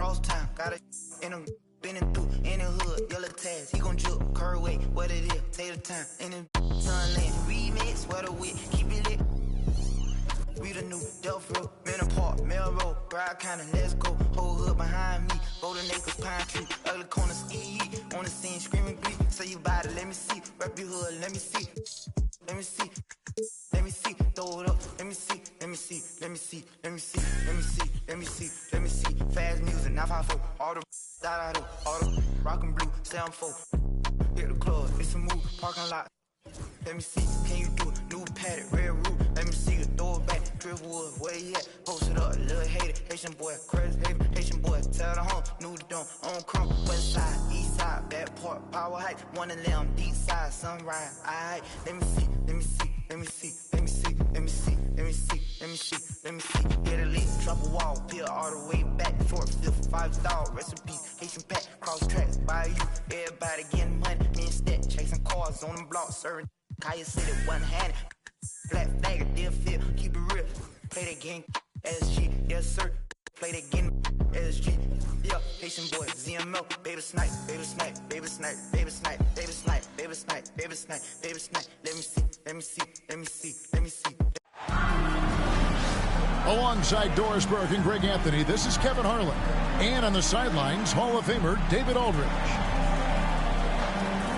cross town. Got a in him, bending through in the hood, yellow tags. He gon' juke, curve weight, what it is, take the time. In the sunland, remix, weather wit, keep it lit. We the new Delph Road, Manor Park, Melrose, Bride County, let's go. Whole hood behind me, Golden Acres, Pine Tree, ugly corner, ski. On the scene, screaming beat. Say you bout it, let me see. Rap your hood, let me see. Let me see. Let me see. Throw it up. Let me see. Let me see. Let me see. Let me see. Let me see. Let me see. Let me see. Fast music, 954. All the da-da-do. All the rock and blue, 7-4. Hit the club, it's a move. Parking lot. Let me see, can you do it? New paddock, red roof. Let me see you throw it back. Driftwood, where you at? Post it up, little hater. Haitian boy, crazy hater. Haitian boy, tell the home. New dome, on crumb. West side, east side, back part, power height. One of them, deep side, sunrise. Alright, let me see, let me see, let me see, let me see, let me see, let me see, let me see, let me see. Get a lead, drop a wall, peel all the way back. 4th, 5th, 5-star recipes. Haitian pack, cross tracks, by you. Everybody getting money. Me and Stat, chasing cars on them blocks, serving. Kaya City, one-handed. Black flagger, deal feel, keep it real. Play that game, SG, yes sir. Play that game, SG. Yeah, Haitian boy, ZMO, baby snipe, baby snipe, baby snipe, baby snipe, baby snipe, baby snipe, baby snipe, baby snipe. Let me see, let me see, let me see, let me see. Alongside Doris Burke and Greg Anthony, this is Kevin Harlan. And on the sidelines, Hall of Famer David Aldridge.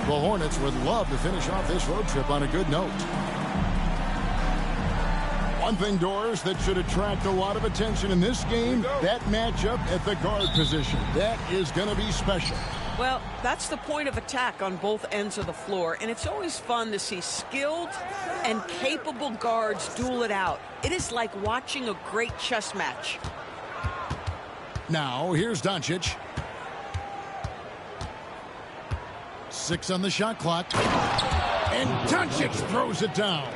The Hornets would love to finish off this road trip on a good note. One thing, Doris, that should attract a lot of attention in this game, that matchup at the guard position. That is going to be special. Well, that's the point of attack on both ends of the floor, and it's always fun to see skilled and capable guards duel it out. It is like watching a great chess match. Now, here's Doncic. 6 on the shot clock. And Doncic throws it down.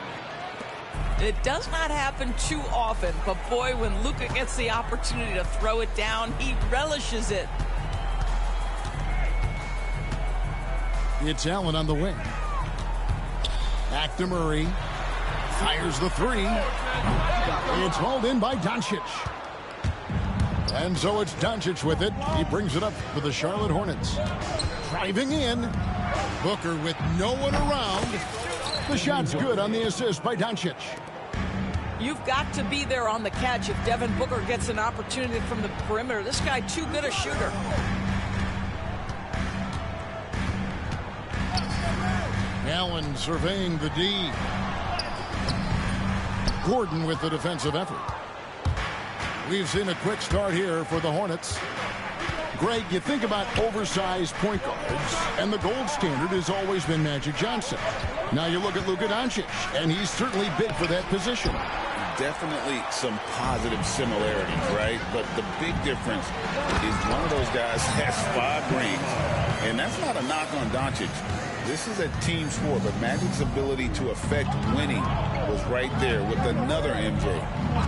It does not happen too often, but boy, when Luka gets the opportunity to throw it down, he relishes it. It's Allen on the wing. Back to Murray. Fires the three. It's hauled in by Doncic. And so it's Doncic with it. He brings it up for the Charlotte Hornets. Driving in. Booker with no one around. The shot's good on the assist by Doncic. You've got to be there on the catch if Devin Booker gets an opportunity from the perimeter. This guy too good a shooter. Allen surveying the D. Gordon with the defensive effort. We've seen a quick start here for the Hornets. Greg, you think about oversized point guards, and the gold standard has always been Magic Johnson. Now you look at Luka Doncic, and he's certainly big for that position. Definitely some positive similarities, right? But the big difference is one of those guys has 5 rings, and that's not a knock on Doncic. This is a team sport, but Magic's ability to affect winning was right there with another MJ,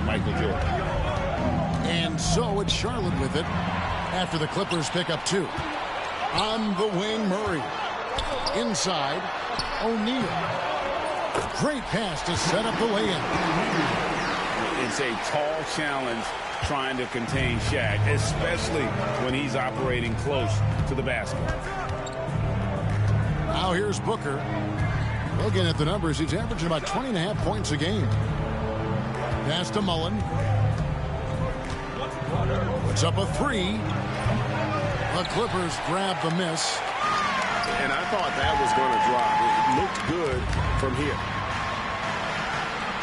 Michael Jordan. And so it's Charlotte with it after the Clippers pick up 2. On the wing, Murray. Inside, O'Neal. Great pass to set up the lay-in. It's a tall challenge trying to contain Shaq, especially when he's operating close to the basket. Now here's Booker. Looking at the numbers, he's averaging about 20.5 points a game. Pass to Mullen. Puts up a 3. The Clippers grab the miss. And I thought that was going to drop. It looked good from here.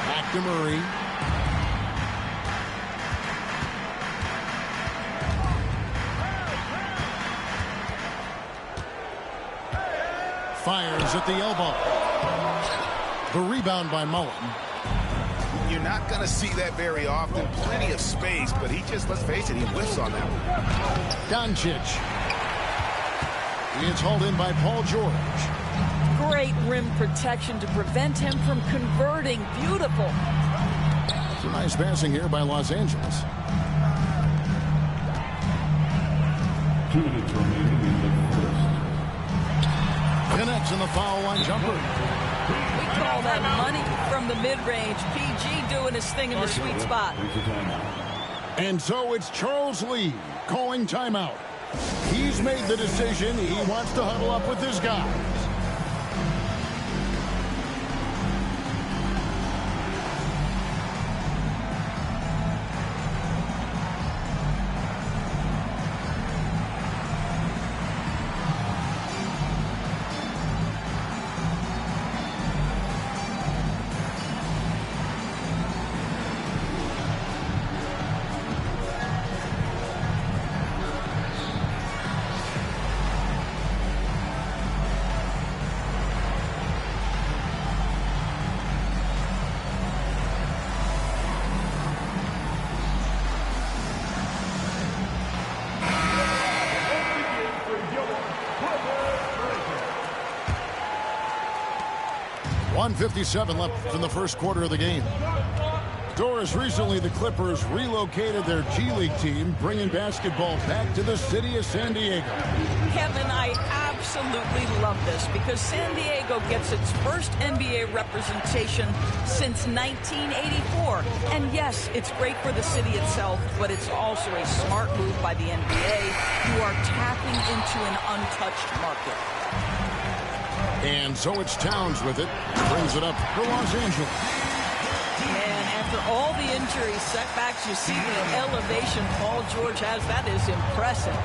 Back to Murray. Fires at the elbow. The rebound by Mullen. You're not going to see that very often. Plenty of space, but he just, let's face it, he whiffs on that one. Doncic. It's hauled in by Paul George. Great rim protection to prevent him from converting. Beautiful. Some nice passing here by Los Angeles. 2 minutes remaining in the first. Connects in the foul line jumper. We call that money from the mid-range. PG doing his thing in the sweet spot. And so it's Charles Lee calling timeout. He's made the decision. He wants to huddle up with his guys. .157 left in the first quarter of the game. Doris, recently the Clippers relocated their G League team, bringing basketball back to the city of San Diego. Kevin, I absolutely love this because San Diego gets its first NBA representation since 1984. And yes, it's great for the city itself, but it's also a smart move by the NBA, who are tapping into an untouched market. And so it's Towns with it. Brings it up for Los Angeles. And after all the injury setbacks, you see the elevation Paul George has. That is impressive.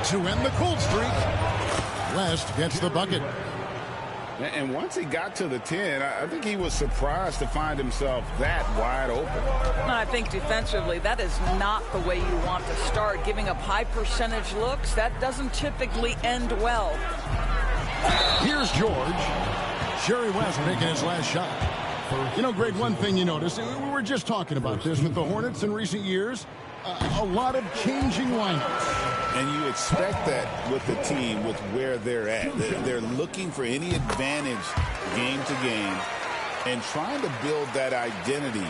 To end the cold streak, West gets the bucket. And once he got to the 10, I think he was surprised to find himself that wide open. I think defensively, that is not the way you want to start. Giving up high percentage looks, that doesn't typically end well. Here's George. Sherry West making his last shot. You know, Greg, one thing you notice, we were just talking about this with the Hornets in recent years, a lot of changing lineups. And you expect that with the team, with where they're at. They're looking for any advantage game to game and trying to build that identity.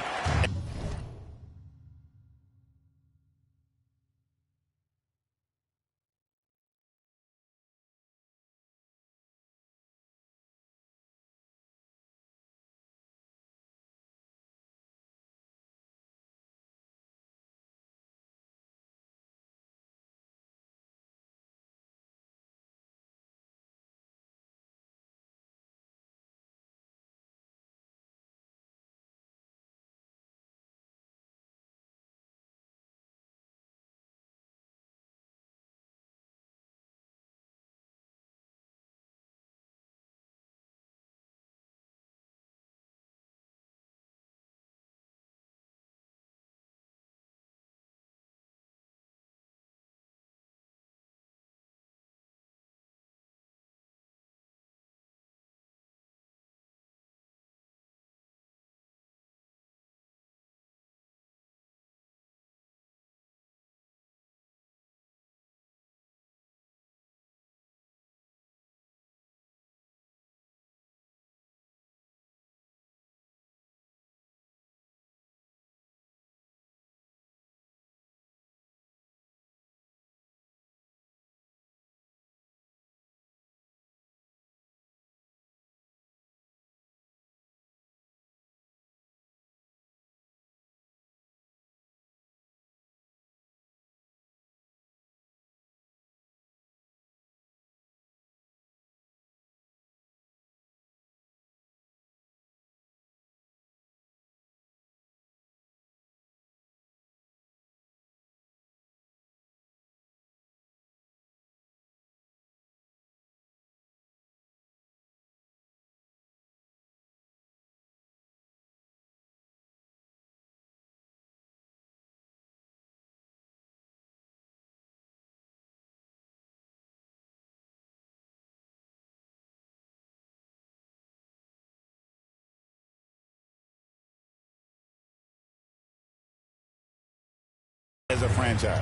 As a franchise,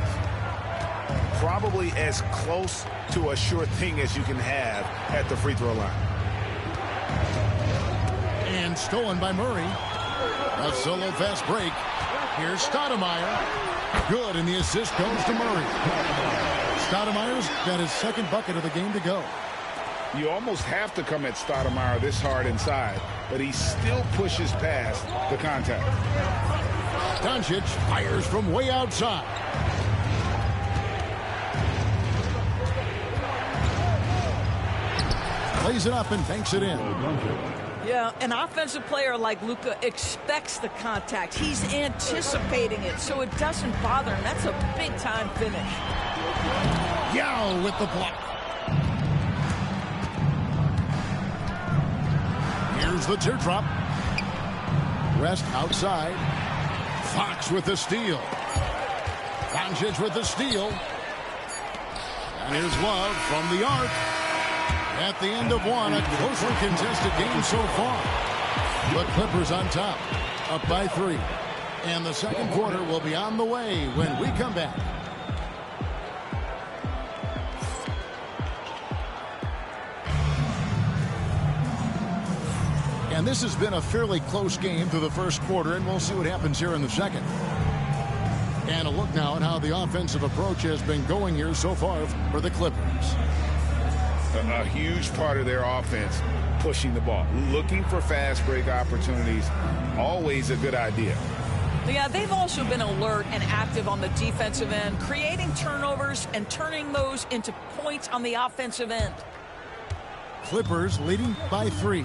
probably as close to a sure thing as you can have at the free throw line. And stolen by Murray. A solo fast break. Here's Stoudemire. Good, and the assist goes to Murray. Stoudemire's got his second bucket of the game to go. You almost have to come at Stoudemire this hard inside, but he still pushes past the contact. Doncic fires from way outside. Plays it up and banks it in. Yeah, an offensive player like Luka expects the contact. He's anticipating it, so it doesn't bother him. That's a big-time finish. Yao with the block. Here's the teardrop. Rest outside. Fox with the steal. Doncic with the steal. And here's Love from the arc. At the end of one, a closely contested game so far. The Clippers on top, up by 3. And the second quarter will be on the way when we come back. And this has been a fairly close game through the first quarter, and we'll see what happens here in the second. And a look now at how the offensive approach has been going here so far for the Clippers. A huge part of their offense, pushing the ball, looking for fast break opportunities, always a good idea. Yeah, they've also been alert and active on the defensive end, creating turnovers and turning those into points on the offensive end. Clippers leading by 3.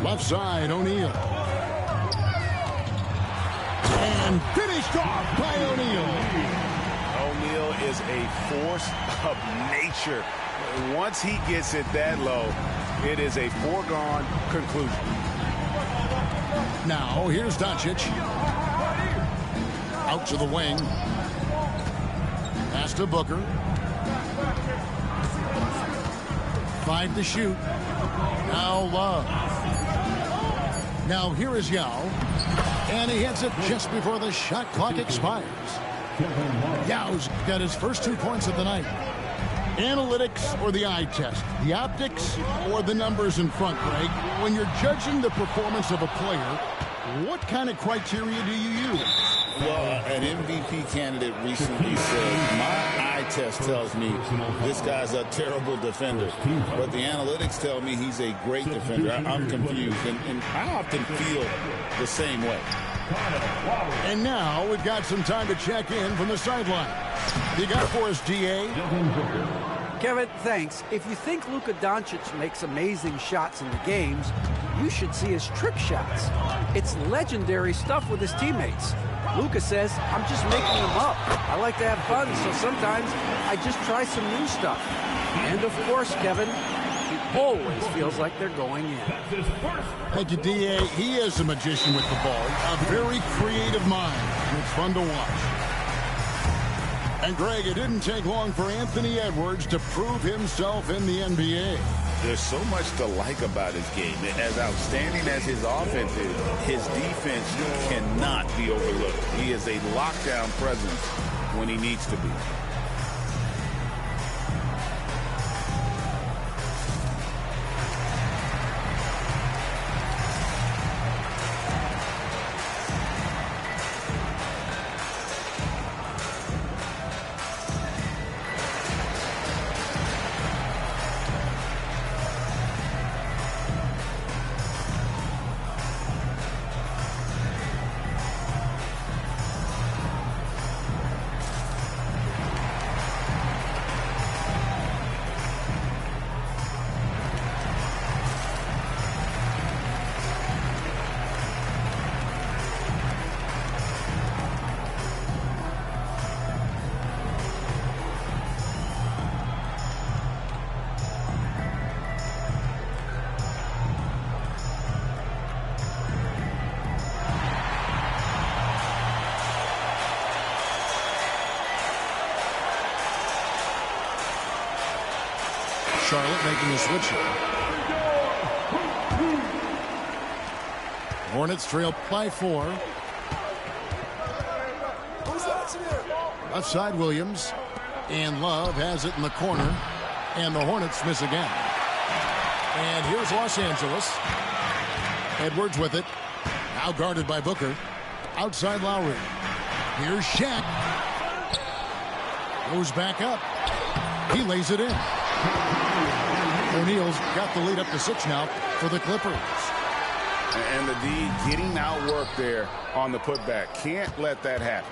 Left side, O'Neal. And finished off by O'Neal. O'Neal is a force of nature. Once he gets it that low, it is a foregone conclusion. Now, here's Doncic. Out to the wing. Pass to Booker. 5 to shoot. Now Love. Now here is Yao. And he hits it just before the shot clock expires. Yao's got his first 2 points of the night. Analytics or the eye test? The optics or the numbers in front, Greg? When you're judging the performance of a player, what kind of criteria do you use? Well, an MVP candidate recently said, my eye test tells me this guy's a terrible defender, but the analytics tell me he's a great defender. I'm confused, and I often feel the same way. And now we've got some time to check in from the sideline. You got for us, DA? Kevin, thanks. If you think Luka Doncic makes amazing shots in the games, you should see his trick shots. It's legendary stuff with his teammates. Luka says, I'm just making them up. I like to have fun, so sometimes I just try some new stuff. And of course, Kevin, he always feels like they're going in. Thank you, DA. He is a magician with the ball. A very creative mind. And it's fun to watch. And Greg, it didn't take long for Anthony Edwards to prove himself in the NBA. There's so much to like about his game. As outstanding as his offense is, his defense cannot be overlooked. He is a lockdown presence when he needs to be. Charlotte making a switch here. Hornets trail by 4. Left side Williams. And Love has it in the corner. And the Hornets miss again. And here's Los Angeles. Edwards with it. Now guarded by Booker. Outside Lowry. Here's Shaq. Goes back up. He lays it in. O'Neal's got the lead up to 6 now for the Clippers. And the D getting outworked there on the putback. Can't let that happen.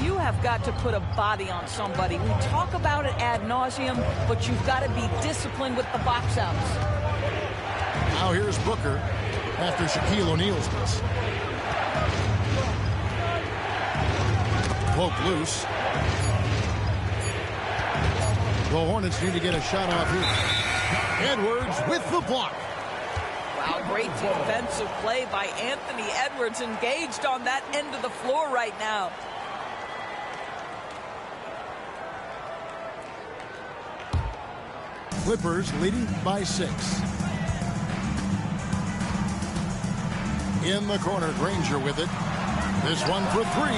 You have got to put a body on somebody. We talk about it ad nauseum, but you've got to be disciplined with the box outs. Now here's Booker after Shaquille O'Neal's miss. Poke loose. The Hornets need to get a shot off here. Edwards with the block. Wow, great defensive play by Anthony Edwards, engaged on that end of the floor right now. Clippers leading by 6. In the corner, Granger with it. This one for 3.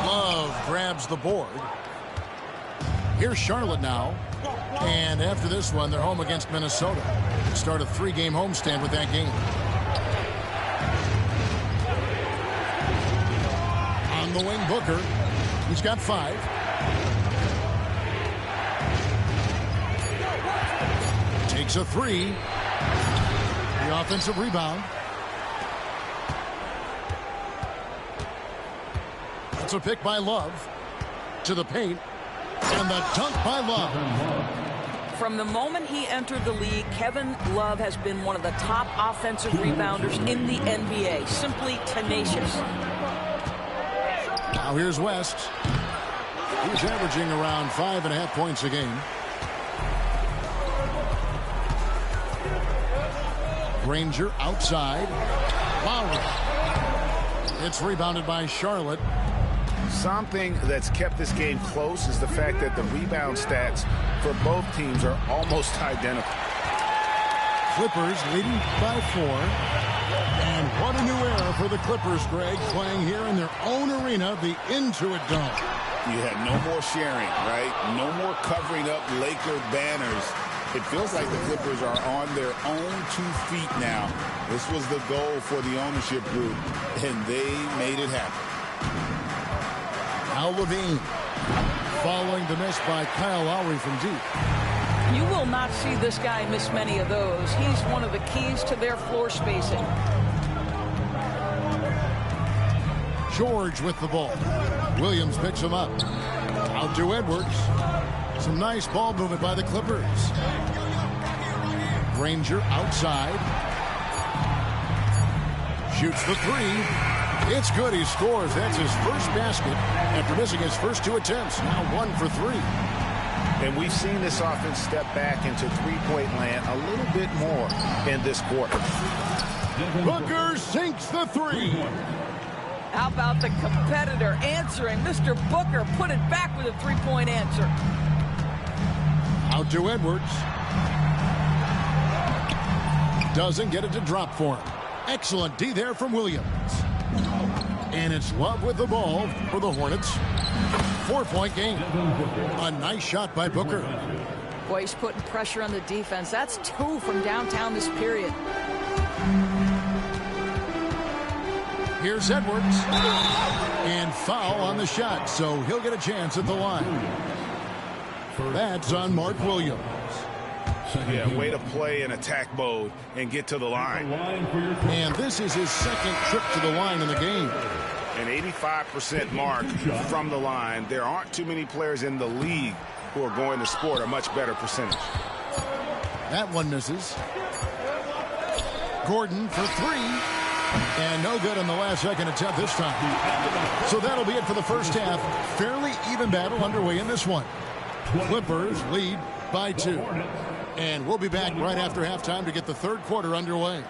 Love grabs the board. Here's Charlotte now. And after this one, they're home against Minnesota. Start a 3-game homestand with that game. On the wing, Booker. He's got 5. Takes a 3. The offensive rebound. That's a pick by Love. To the paint. And the dunk by Love. From the moment he entered the league, Kevin Love has been one of the top offensive rebounders in the NBA. Simply tenacious. Now here's West. He's averaging around 5.5 points a game. Granger outside. Lowry. It's rebounded by Charlotte. Something that's kept this game close is the fact that the rebound stats for both teams are almost identical. Clippers leading by 4. And what a new era for the Clippers, Greg, playing here in their own arena, the Intuit Dome. You had no more sharing, right? No more covering up Laker banners. It feels like the Clippers are on their own 2 feet now. This was the goal for the ownership group, and they made it happen. Al Levine following the miss by Kyle Lowry from deep. You will not see this guy miss many of those. He's one of the keys to their floor spacing. George with the ball. Williams picks him up. Out to Edwards. Some nice ball movement by the Clippers. Granger outside. Shoots the 3. It's good. He scores. That's his first basket after missing his first 2 attempts. Now 1 for 3. And we've seen this offense step back into three-point land a little bit more in this quarter. Booker sinks the 3. How about the competitor answering? Mr. Booker put it back with a 3-point answer. Out to Edwards. Doesn't get it to drop for him. Excellent D there from Williams. And it's Love with the ball for the Hornets. 4-point game. A nice shot by Booker. Boy, he's putting pressure on the defense. That's 2 from downtown this period. Here's Edwards. And foul on the shot, so he'll get a chance at the line. That's on Mark Williams. Yeah, way to play in attack mode and get to the line. And this is his second trip to the line in the game. An 85% mark from the line. There aren't too many players in the league who are going to score a much better percentage. That one misses. Gordon for 3. And no good on the last second attempt this time. So that'll be it for the first half. Fairly even battle underway in this one. Clippers lead by 2. And we'll be back right after halftime to get the third quarter underway.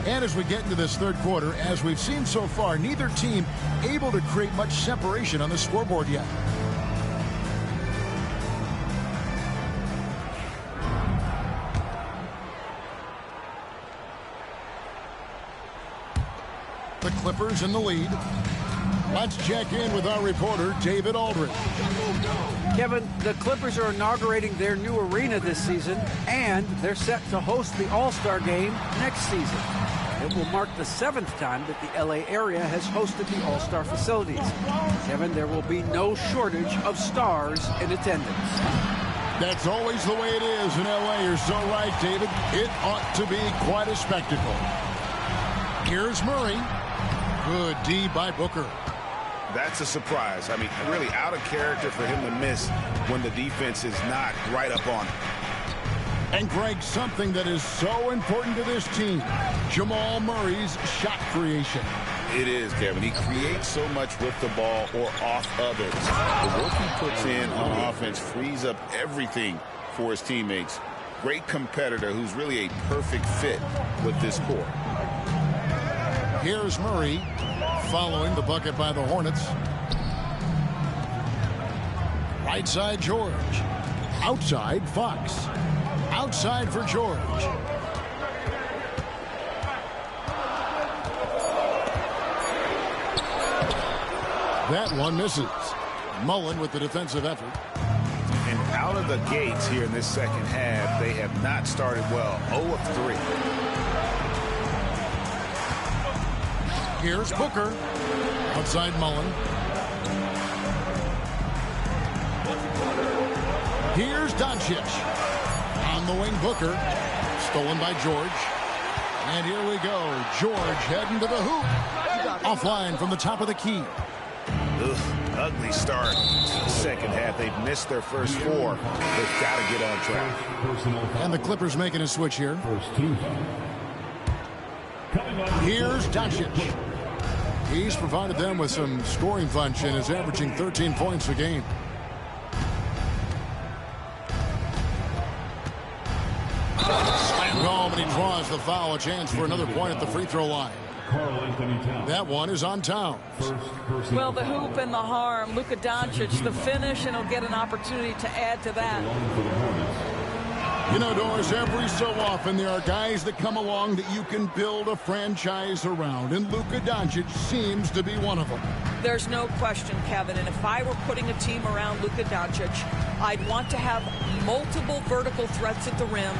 And as we get into this third quarter, as we've seen so far, neither team able to create much separation on the scoreboard yet. The Clippers in the lead. Let's check in with our reporter, David Aldridge. Kevin, the Clippers are inaugurating their new arena this season, and they're set to host the All-Star game next season. It will mark the 7th time that the LA area has hosted the All-Star facilities. Kevin, there will be no shortage of stars in attendance. That's always the way it is in LA. You're so right, David. It ought to be quite a spectacle. Here's Murray. Good D by Booker. That's a surprise. I mean, really out of character for him to miss when the defense is not right up on him. And Greg, something that is so important to this team, Jamal Murray's shot creation. It is, Kevin. He creates so much with the ball or off of it. The work he puts in on offense frees up everything for his teammates. Great competitor who's really a perfect fit with this core. Here's Murray following the bucket by the Hornets. Right side, George. Outside, Fox. Outside for George. That one misses. Mullen with the defensive effort. And out of the gates here in this second half, they have not started well. 0 of 3. Here's Booker. Outside Mullen. Here's Doncic. On the wing, Booker. Stolen by George. And here we go. George heading to the hoop. Offline from the top of the key. Ugly start to the second half. They've missed their first 4. They've got to get on track. And the Clippers making a switch here. Here's Doncic. He's provided them with some scoring punch and is averaging 13 points a game. Slammed home, and he draws the foul. A chance for another point at the free throw line. That one is on Towns. Well, the hoop and the harm. Luka Doncic, the finish, and he'll get an opportunity to add to that. You know, Doris, every so often there are guys that come along that you can build a franchise around, and Luka Doncic seems to be one of them. There's no question, Kevin, and if I were putting a team around Luka Doncic, I'd want to have multiple vertical threats at the rim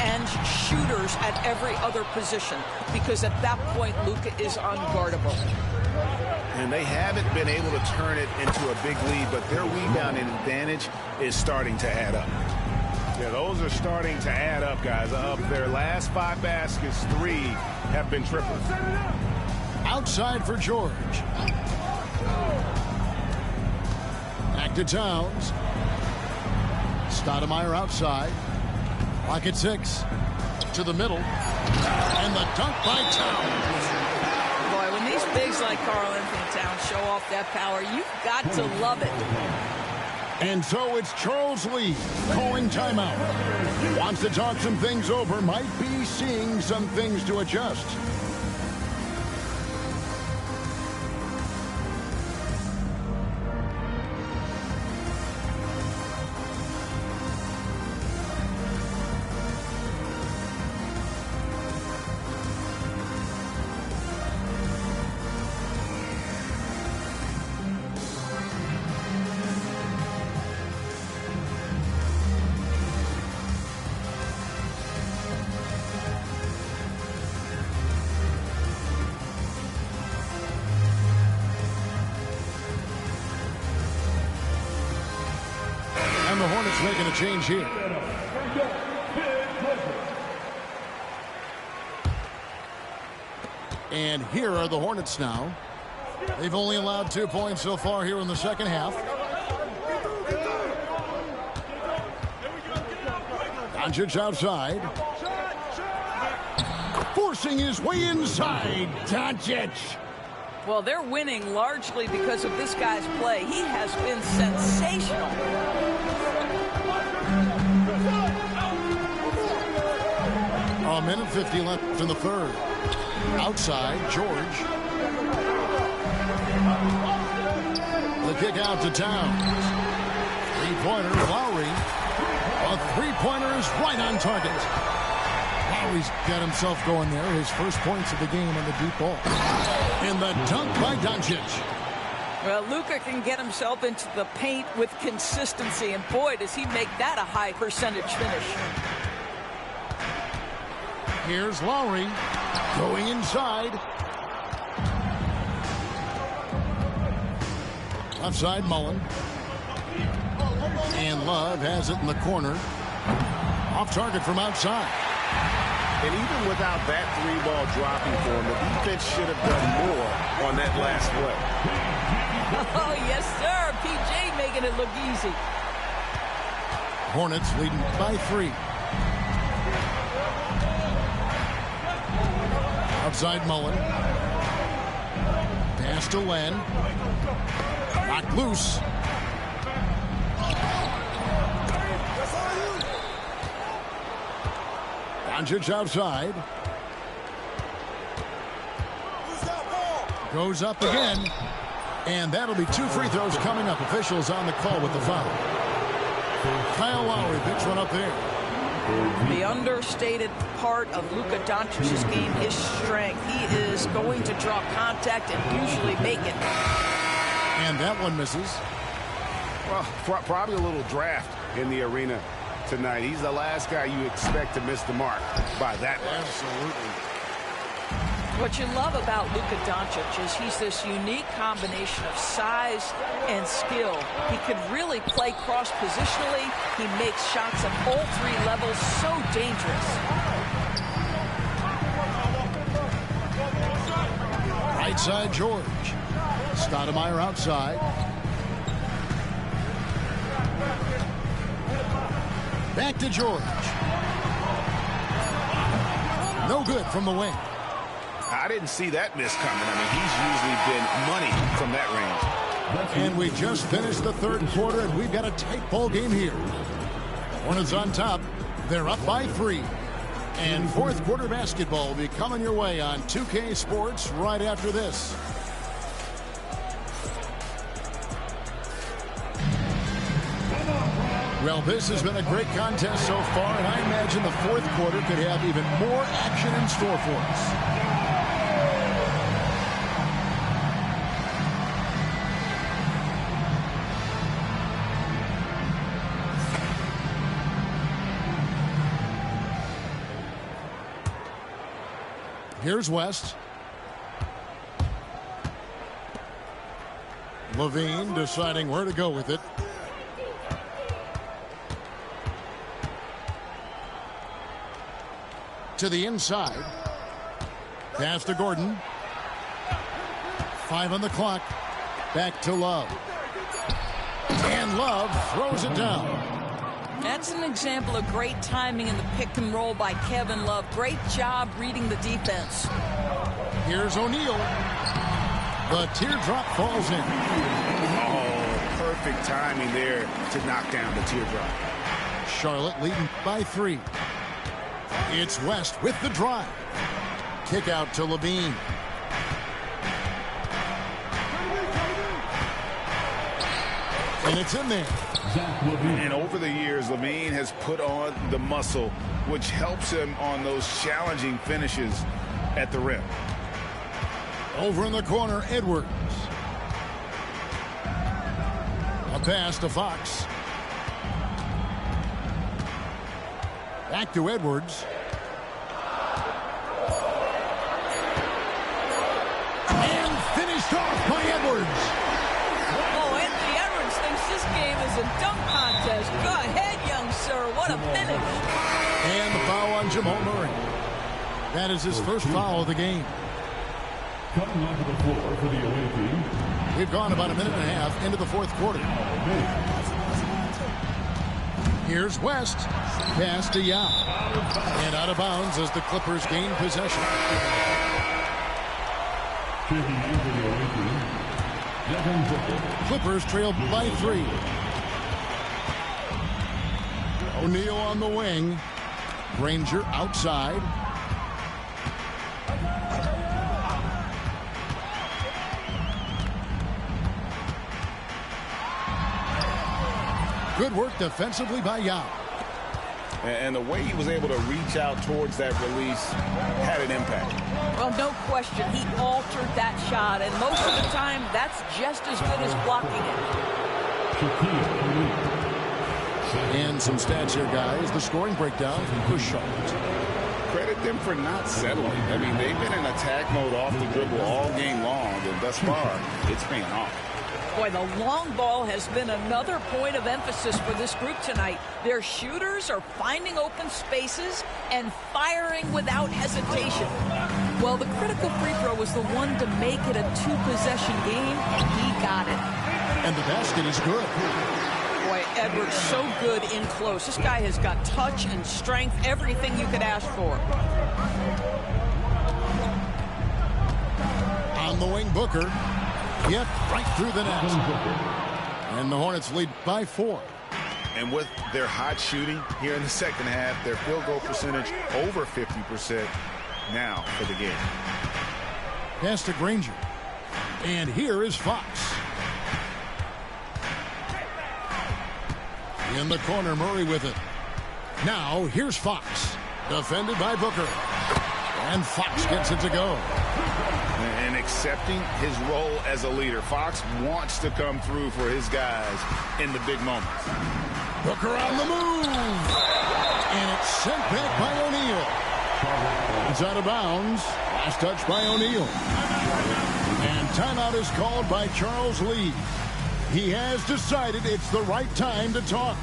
and shooters at every other position, because at that point, Luka is unguardable. And they haven't been able to turn it into a big lead, but their rebounding advantage is starting to add up. Yeah, those are starting to add up, guys. Of their last 5 baskets, 3 have been triples. Outside for George. Back to Towns. Stoudemire outside. Pocket 6. To the middle. And the dunk by Towns. Boy, when these bigs like Karl Anthony Towns show off that power, you've got to love it. And so it's Charles Lee calling timeout. Wants to talk some things over. Might be seeing some things to adjust. And the Hornets making a change here. And here are the Hornets now. They've only allowed 2 points so far here in the second half. Doncic outside. Forcing his way inside. Doncic. Well, they're winning largely because of this guy's play. He has been sensational. A minute 50 left in the third. Outside, George. The kick out to Towns. Three-pointer, Lowry. A three-pointer is right on target. Lowry's got himself going there. His first points of the game on the deep ball. And the dunk by Doncic. Well, Luka can get himself into the paint with consistency, and boy, does he make that a high percentage finish. Here's Lowry going inside. Outside Mullen. And Love has it in the corner. Off target from outside. And even without that three-ball dropping for him, the defense should have done more on that last play. Oh, yes, sir. PJ making it look easy. Hornets leading by 3. Outside Mullen. Pass to Len. Knocked loose. Doncic outside. Goes up again. And that'll be 2 free throws coming up. Officials on the call with the foul. Kyle Lowry picks one up there. The understated part of Luka Doncic's game is strength. He is going to draw contact and usually make it. And that one misses. Well, probably a little draft in the arena tonight. He's the last guy you expect to miss the mark by that much. Absolutely. What you love about Luka Doncic is he's this unique combination of size and skill. He could really play cross-positionally. He makes shots at all 3 levels. So dangerous. Right side, George. Stoudemire outside. Back to George. No good from the wing. I didn't see that miss coming. I mean, he's usually been money from that range. And we just finished the 3rd quarter, and we've got a tight ball game here. Hornets on top. They're up by 3. And 4th quarter basketball will be coming your way on 2K Sports right after this. Well, this has been a great contest so far, and I imagine the 4th quarter could have even more action in store for us. Here's West. Levine deciding where to go with it. To the inside. Pass to Gordon. 5 on the clock. Back to Love. And Love throws it down. That's an example of great timing in the pick and roll by Kevin Love. Great job reading the defense. Here's O'Neal. The teardrop falls in. Oh, perfect timing there to knock down the teardrop. Charlotte leading by 3. It's West with the drive. Kick out to Levine. And it's in there. And over the years, Levine has put on the muscle, which helps him on those challenging finishes at the rim. Over in the corner, Edwards. A pass to Fox. Back to Edwards. And finished off by Edwards. Oh, Anthony Edwards thinks this game is a dunk contest. Go ahead, young sir. What a finish. And the foul on Jamal Murray. That is his first foul of the game. Coming onto the floor for the away team. We've gone about a minute and a half into the 4th quarter. Here's West. Pass to Yao. And out of bounds as the Clippers gain possession. Checking in for the away team. Devin Booker. Clippers trail by 3. O'Neal on the wing. Granger outside. Good work defensively by Yao. And the way he was able to reach out towards that release had an impact. Well, no question. He altered that shot, and most of the time, that's just as good as blocking it. And some stats here, guys. The scoring breakdown for Charlotte. credit them for not settling. I mean, they've been in attack mode off the dribble all game long, and thus far, it's paying off. Boy, the long ball has been another point of emphasis for this group tonight. Their shooters are finding open spaces and firing without hesitation. Well, the critical free throw was the one to make it a two-possession game, and he got it. And the basket is good. Boy, Edwards so good in close. This guy has got touch and strength, everything you could ask for. On the wing, Booker. Yep, right through the net. And the Hornets lead by 4. And with their hot shooting here in the second half, their field goal percentage over 50% now for the game. Pass to Granger. And here is Fox. In the corner, Murray with it. Now, here's Fox. Defended by Booker. And Fox gets it to go. And accepting his role as a leader. Fox wants to come through for his guys in the big moments. Booker on the move. And it's sent back by O'Neal. It's out of bounds. Last touch by O'Neal. And timeout is called by Charles Lee. He has decided it's the right time to talk.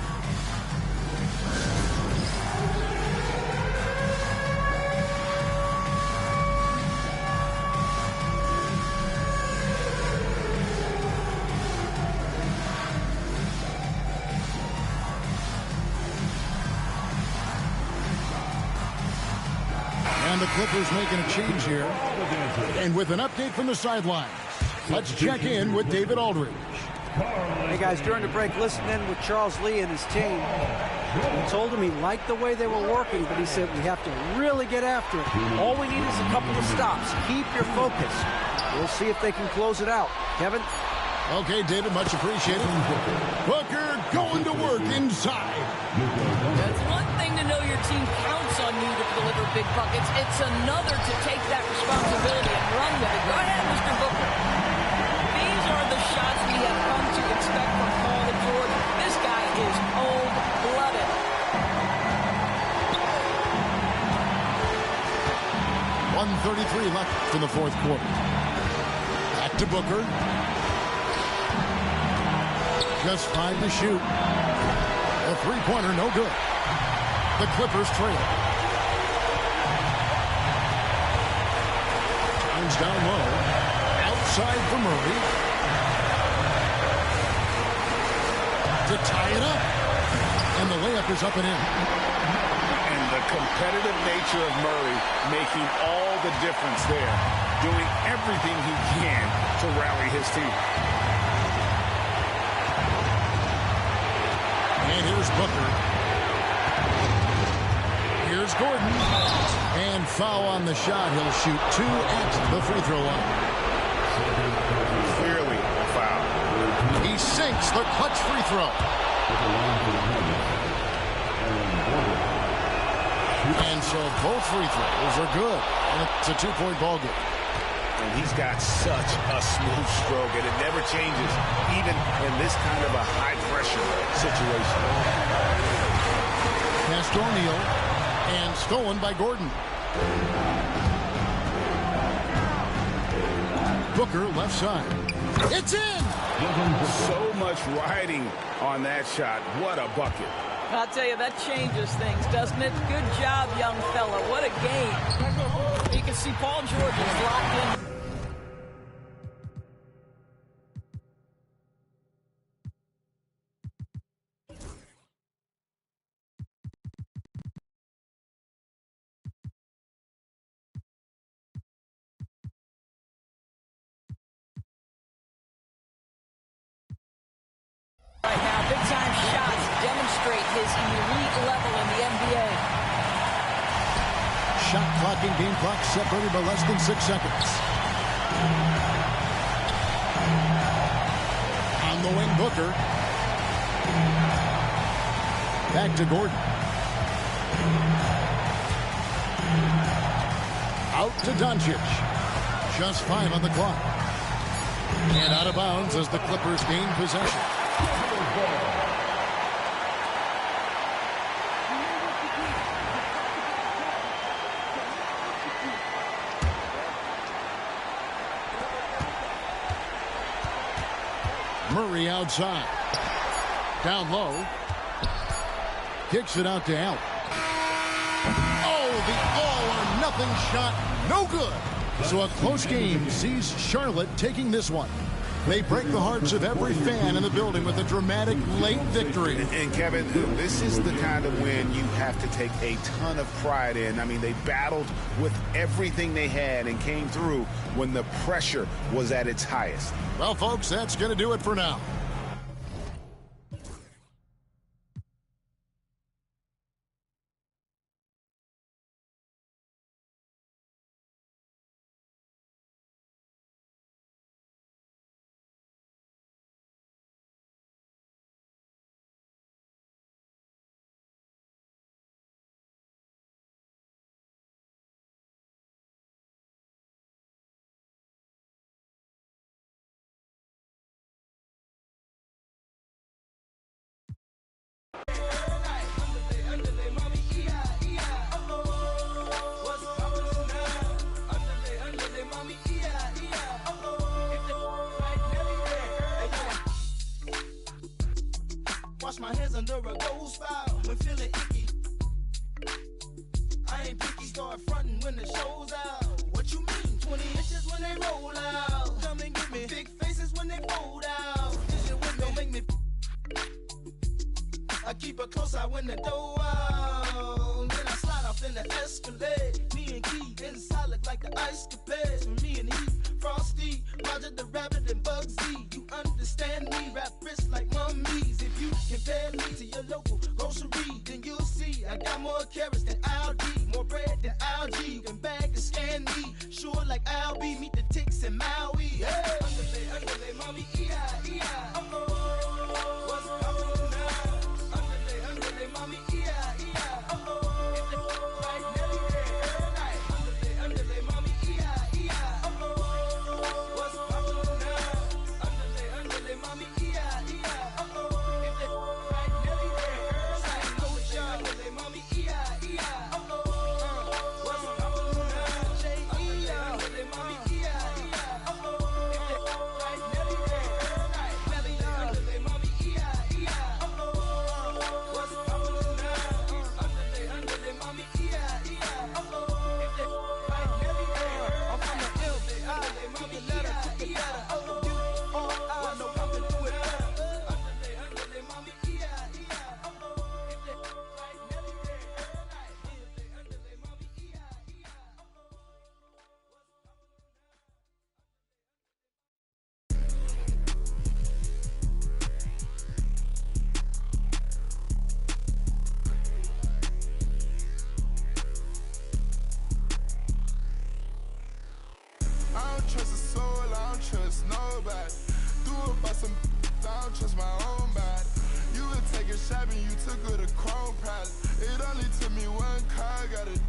And the Clippers making a change here. And with an update from the sidelines, let's check in with David Aldridge. Hey, guys, during the break, listening in with Charles Lee and his team. He told him he liked the way they were working, but he said we have to really get after it. All we need is a couple of stops. Keep your focus. We'll see if they can close it out. Kevin? Okay, David, much appreciated. Booker going to work inside. It's one thing to know your team counts on you to deliver big buckets. It's another to take that responsibility and run with it. Go ahead, Mr. Booker. These are the shots we have come to expect from Paul George. This guy is cold-blooded. .133 left in the fourth quarter. Back to Booker. Just 5 to shoot. A three-pointer, no good. The Clippers trail. Turns down low. Outside for Murray. To tie it up. And the layup is up and in. And the competitive nature of Murray making all the difference there. Doing everything he can to rally his team. And here's Booker. Here's Gordon. And foul on the shot. He'll shoot 2 at the free throw line. Clearly a foul. He sinks the clutch free throw. And so both free throws are good. And it's a 2-point ball game. And he's got such a smooth stroke, and it never changes, even in this kind of a high-pressure situation. Pass to O'Neal, and stolen by Gordon. Booker left side. It's in! So much riding on that shot. What a bucket. I'll tell you, that changes things, doesn't it? Good job, young fella. What a game. You can see Paul George is locked in. Right now, big-time shots demonstrate his elite level in the NBA. Shot clock and game clock separated by less than 6 seconds. On the wing, Booker. Back to Gordon. Out to Doncic. Just 5 on the clock. And out of bounds as the Clippers gain possession. Murray outside. Down low. Kicks it out to Allen. Oh, the all-or-nothing shot. No good. So a close game sees Charlotte taking this one. They break the hearts of every fan in the building with a dramatic late victory. And Kevin, this is the kind of win you have to take a ton of pride in. I mean, they battled with everything they had and came through when the pressure was at its highest. Well, folks, that's going to do it for now. Wash my hands under a gold style when feeling icky. I ain't picky, start frontin' when the show's out. What you mean? 20 inches when they roll out. Come and get me. Big faces when they fold out. Vision window make me. I keep a close eye when the door out. Then I slide off in the Escalade. Me and Key inside look like the ice capades. Me and he, Frosty, Roger the Rabbit and Bugsy. You understand me? Rap wrist like mummies. If you compare me to your local grocery, then you'll see I got more carrots than Aldi, more bread than algae. You can bag and scan me, sure like Albie. Meet the ticks in Maui. Hey. Underlay, mommy, E-I-E-I. Oh, what's poppin' now? Underlay, mommy, E-I-E-I. Oh, if they right Nelly, underlay, mommy, E-I-E-I. Oh, what's poppin' now? Underlay, mommy, E-I-E-I. Oh, if they right Nelly, underlay, mommy, E-I-E-I. Oh, what's poppin' now? J-E-I. Underlay, mommy, E-I-E-I. Oh, if they right Nelly, underlay, mommy, E-I-E-I. Oh, what's poppin' now? Underlay, mommy, E-I-E-I. Oh, if they right Nelly, I'm from the L, underlay, mommy, E-I-E-I. Oh, you, I know I'm gonna do it better. Underlay, mommy, E-I-E-I. Oh, if they right Nelly, underlay, mommy, E-I-E-I. I don't trust a soul, I don't trust nobody. Do it by some, I don't trust my own body. You would take a shot and you took her to Chrome Palace. It only took me one car, got a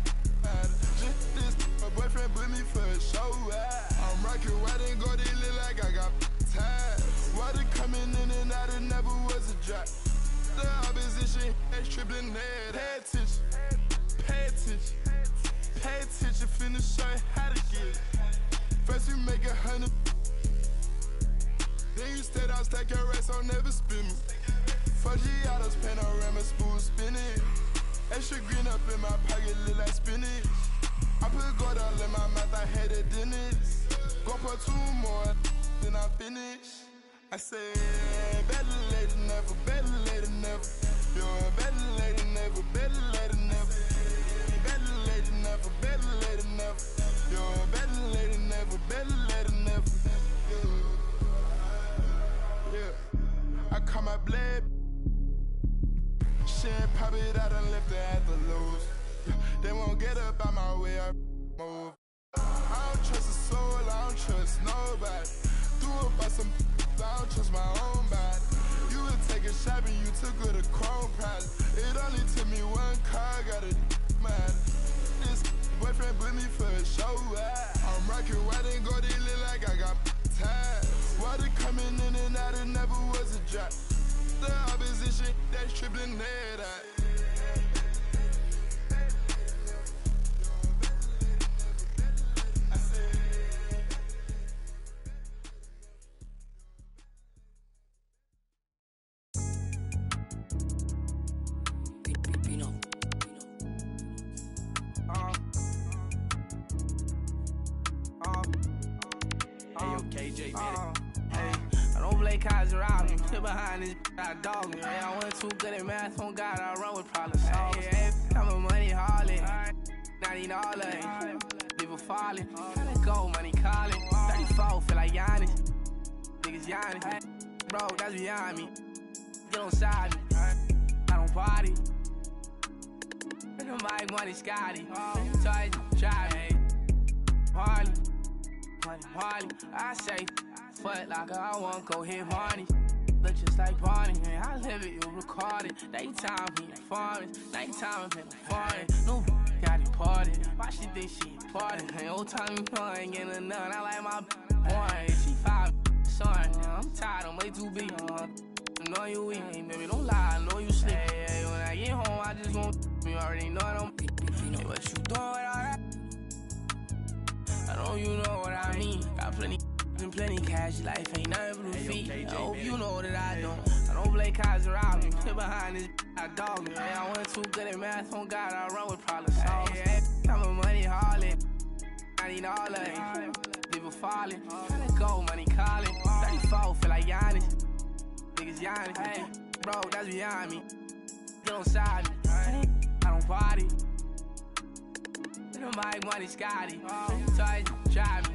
just this, my boyfriend put me for a show. I'm rocking white and gold, it look like I got time. Water coming in and out, it never was a drop. The opposition, that's tripling head. Pay attention, pay attention, pay attention, finna show you how to get it. First you make 100, then you stayed out, stack your rest, I'll never spin me. 4 Giottos, panorama, spoon spinning. Extra green up in my pocket, look like spinach. I put gold all in my mouth, I had a dentist. Go for 2 more, then I finish. I said, better late than never, better late than never. You're better late than never, better late than never. Better late than never, better late than never. You're better late than never, better late than never. Yeah. I call my blade. She ain't pop it out and left her at the lows. They won't get up out my way, I move. I don't trust a soul, I don't trust nobody. Do it by some, I don't trust my own body. You would take a shot and you took her to Chrome Palace. It only took me one car, got a man. This boyfriend put me for a show. I'm rocking white and gold, it look like I got time. Water coming in and out, it never was a drop. The opposition, that's tripling head out. KJ, man. Hey, I don't play cards around me. Sit behind this, I dog me. Hey, I wasn't too good at math. On God, I run with problem solvers. Hey, I'm a money harlot. $90. People falling. Gotta go, money calling. 34, feel like Giannis. Niggas Giannis. Bro, that's beyond me. Get on side me. I don't party. Nobody money Scotty. Toys, drive me. Harley. Harley. I say, Foot Locker, I won't go hit Barney. Look just like Barney, man. I live it, you record it. Daytime, he performance. Nighttime, I'm foreign. No, got deported. Why she think she important? Hey, old time, you know I ain't getting none. I like my boy. She 5, son. I'm tired, I'm way too big. I know you weak, baby, don't lie, I know you sleep. Hey, when I get home, I just want you already know I don't. Hey, what you doing with all that? I know you know what I mean. Got plenty and plenty cash, life ain't nothing but a feet. I hope you know that I don't play cards around me. Sit behind this, I dog me. Hey, I wasn't too good at math. On God, I run with problem solvers. Hey, I'm a money harlot. $90. People falling. Gotta go, money calling. 34, feel like Giannis. Niggas Giannis. Hey, bro, that's beyond me. Get on side me. I don't party. Nobody money Scotty. Toys, drive me.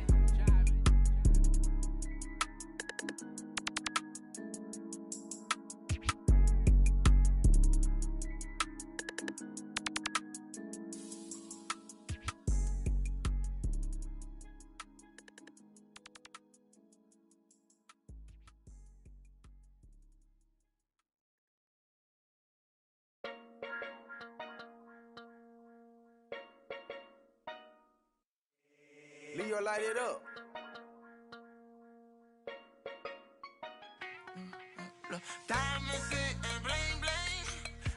Leo, light it up. Diamonds and bling bling.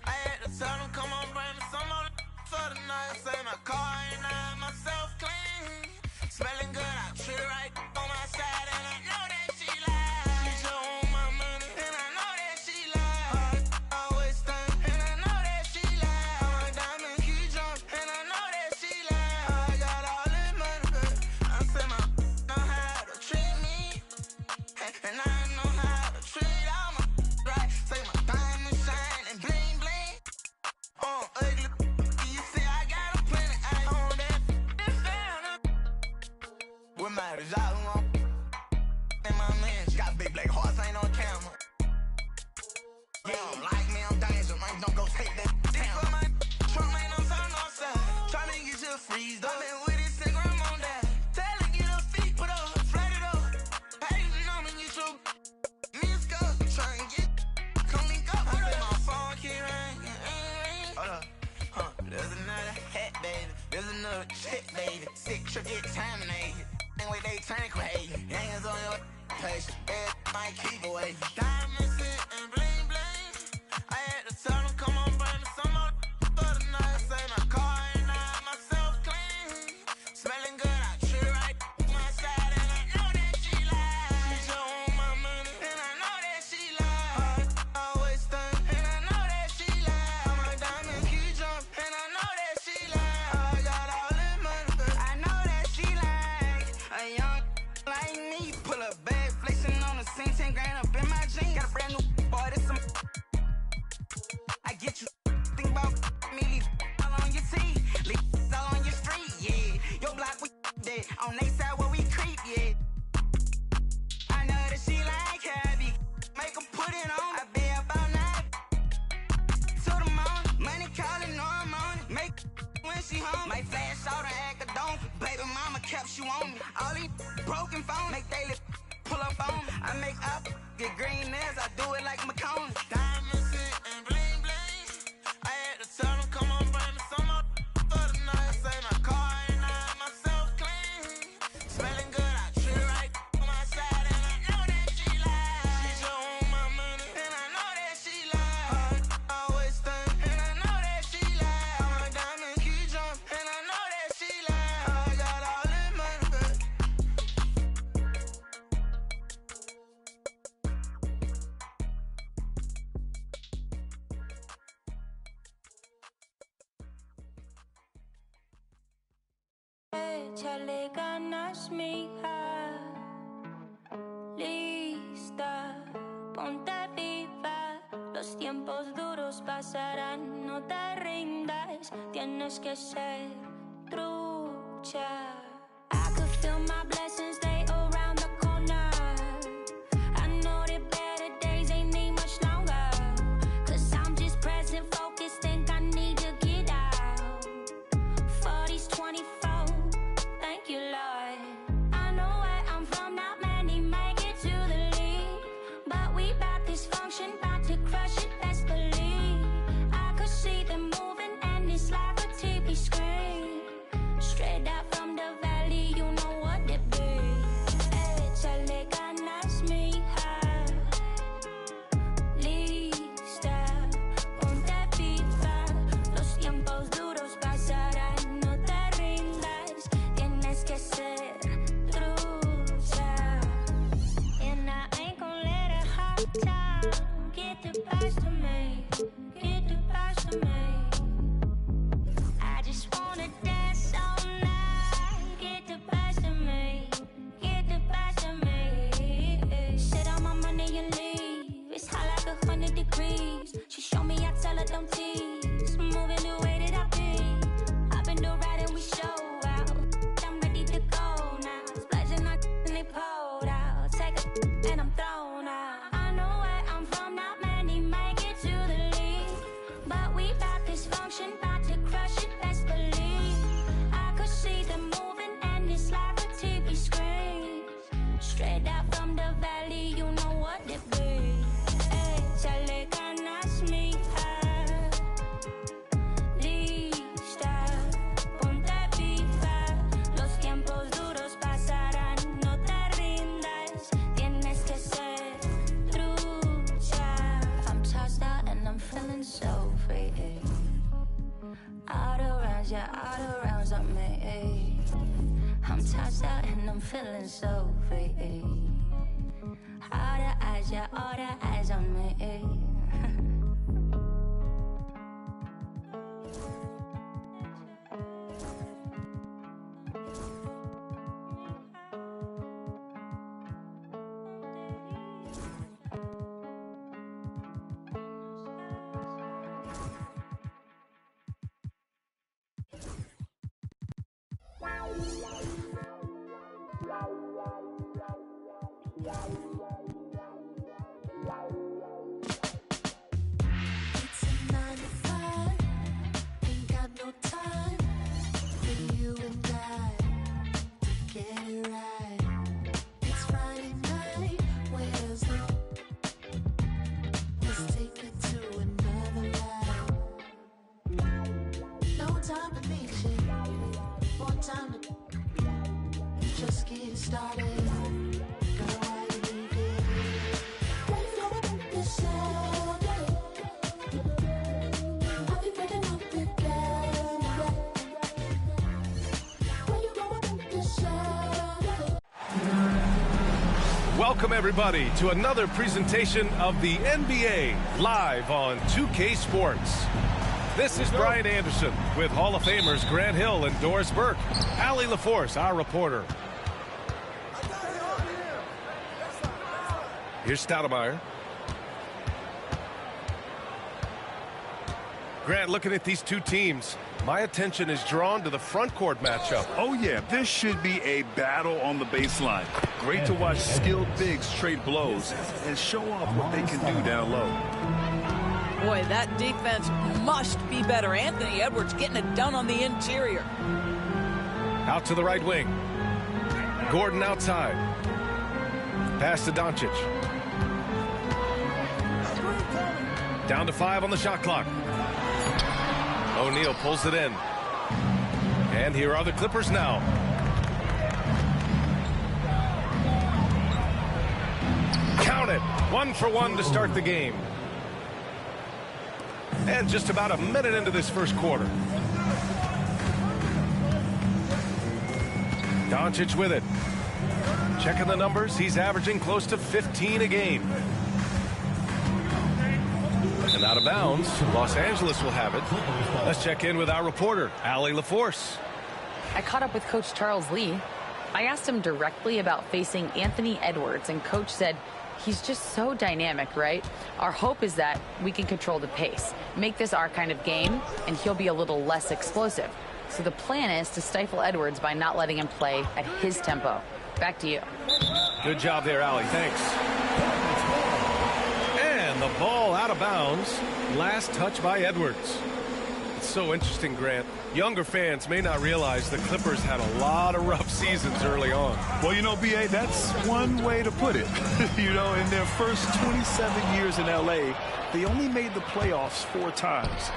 I had to tell them, come on, bring me some more for the night. Say my car and I myself clean. Smelling good, I treat her right on my side, and I know that she lies. She just want my money, and I know that she lies. Always think, and I know that she lies. My diamond keep jumping, and I know that she lies. I got all this money, I say my know how to treat me, and I know how to treat all my right. Say my diamond shine and bling bling. Ugly, you see I got a plenty. I own that. This down. What matters? I want. And my man, she got big black hearts, ain't on camera. You don't like me, I'm dangerous, man. Don't go take that down. For my trunk, ain't no sun outside. Tryna get you a freeze, though. I been with it, since I'm on that. Tell her, get her feet, put her, flat it up. Hey, you know me, get your miss go. Tryna get, come link up. I say my phone keep ringing. Hold up, there's another hat, baby. There's another chick, baby. Sick trip, get terminated. And wait, they turn crazy. Hands on your face, might keep away. Diamonds and bling bling. I had to tell them, come on, bring me some more for the night. Say my car and I myself clean. Smelling good, I treat her right on my side, and I know that she lies. She just want my money, and I know that she lies. Always think, and I know that she lies. My diamond keep jumping, and I know that she lies. I got all this money, I know that she lies. A young like me, pull a bag, flexing on the scene, 10 grand up in my jeans. Got a brand new boy, this some. I get you think about me, leave all on your teeth, leave all on your street, yeah. Your block we dead, on they side where we creep, yeah. I know that she like heavy, make her put it on. I be about 9 to the morning, money calling, no I'm on it. Make when she home, might flash out and act a donkey. Baby mama kept you on me, all these broken phones, make daily pull up on me. I make up, get green nails, I do it like McCone. Diamonds and bling bling. I had to tell them, come on, bring me some more for the night. Say my car and I myself clean. Smelling good, I treat her right on my side, and I know that she lies. She just want my money, and I know that she lies. Always think, and I know that she lies. My diamond keep jumping, and I know that she lies. I got all this money, चलेगा ना स्मीहा tiempos duros pasarán, no te rindas, tienes que ser trucha. I could feel my blessings, they around the corner. I know that better days ain't need much longer. Cause I'm just present, focused, think I need to get out. 40s, 24, thank you, Lord. I know where I'm from, not many make it to the league. But we bout this function, bout to crush it, best believe. I could see them moving and it's like a TV screen. Straight out from the valley, you know what it be. Échale ganas, mija. Lista, ponte viva. Los tiempos duros pasarán, no te rindas. Tienes que ser trucha. And I ain't gon' let a hard time get the best of me. Get the best of me. I just wanna dance all night. Get the best of me. Get the best of me. Sit on my money and leave. It's hot like 100 degrees. She show me, I tell her don't tease. Moving the way that I be. I've been the ride and we show out. I'm ready to go now. Splashing like and they pulled out. Take a and I'm thrown out. I know where I'm from, not many make it to the league. But we bout this function, bout to crush it, best believe. I could see them moving and it's like a TV screen. Straight out from the valley, you know what it be. Échale ganas, mija. Lista, ponte viva. Los tiempos duros pasarán, no te rindas. Tienes que ser trucha. I'm tossed out and I'm feeling so free. All around, yeah, all around on me. I'm tossed out and I'm feeling so free. All the eyes, yeah, all the eyes on me. It's a 9 to 5, ain't got no time for you and I to get it right. It's Friday night, where's the? Let's take it to another life. No time to be shit, more time to just get started. Girl, why you leave it? Why you going up this Saturday? I'll be breaking up the camera. Why you going up this Saturday? Welcome, everybody, to another presentation of the NBA live on 2K Sports. This is Brian Anderson with Hall of Famers Grant Hill and Doris Burke. Allie LaForce, our reporter. Here's Stoudemire. Grant, looking at these two teams, my attention is drawn to the front court matchup. Oh, yeah, this should be a battle on the baseline. Great to watch skilled bigs trade blows and show off what they can do down low. Boy, that defense must be better. Anthony Edwards getting it done on the interior. Out to the right wing. Gordon outside. Pass to Doncic. Down to 5 on the shot clock. O'Neal pulls it in. And here are the Clippers now. Count it. 1 for 1 to start the game. And just about a minute into this first quarter. Doncic with it. Checking the numbers, he's averaging close to 15 a game. And out of bounds, Los Angeles will have it. Let's check in with our reporter, Allie LaForce. I caught up with Coach Charles Lee. I asked him directly about facing Anthony Edwards, and Coach said He's just so dynamic, right? Our hope is that we can control the pace, make this our kind of game, and he'll be a little less explosive. So the plan is to stifle Edwards by not letting him play at his tempo. Back to you. Good job there, Allie. Thanks. And the ball out of bounds. Last touch by Edwards. It's so interesting, Grant. Younger fans may not realize the Clippers had a lot of rough seasons early on. Well, you know, B.A., that's one way to put it. You know, in their first 27 years in L.A., they only made the playoffs 4 times.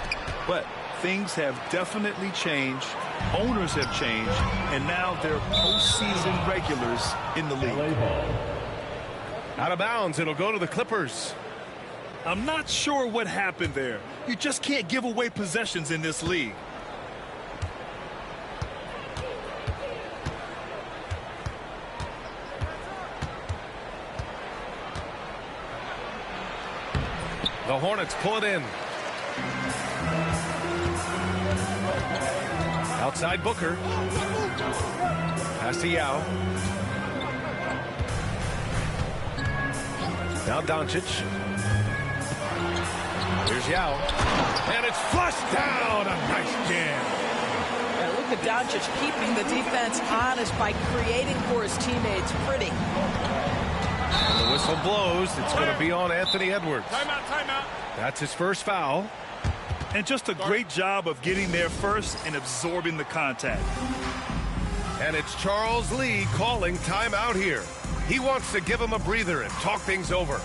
But things have definitely changed. Owners have changed. And now they're postseason regulars in the league. Out of bounds. It'll go to the Clippers. I'm not sure what happened there. You just can't give away possessions in this league. The Hornets pull it in. Outside Booker. Pass to Yao. Now Doncic. Here's Yao. And it's flushed down. A nice jam. Yeah, look at Doncic keeping the defense honest by creating for his teammates. Pretty. And the whistle blows. It's going to be on Anthony Edwards. Timeout, timeout. That's his first foul. And just a great job of getting there first and absorbing the contact. And it's Charles Lee calling timeout here. He wants to give him a breather and talk things over.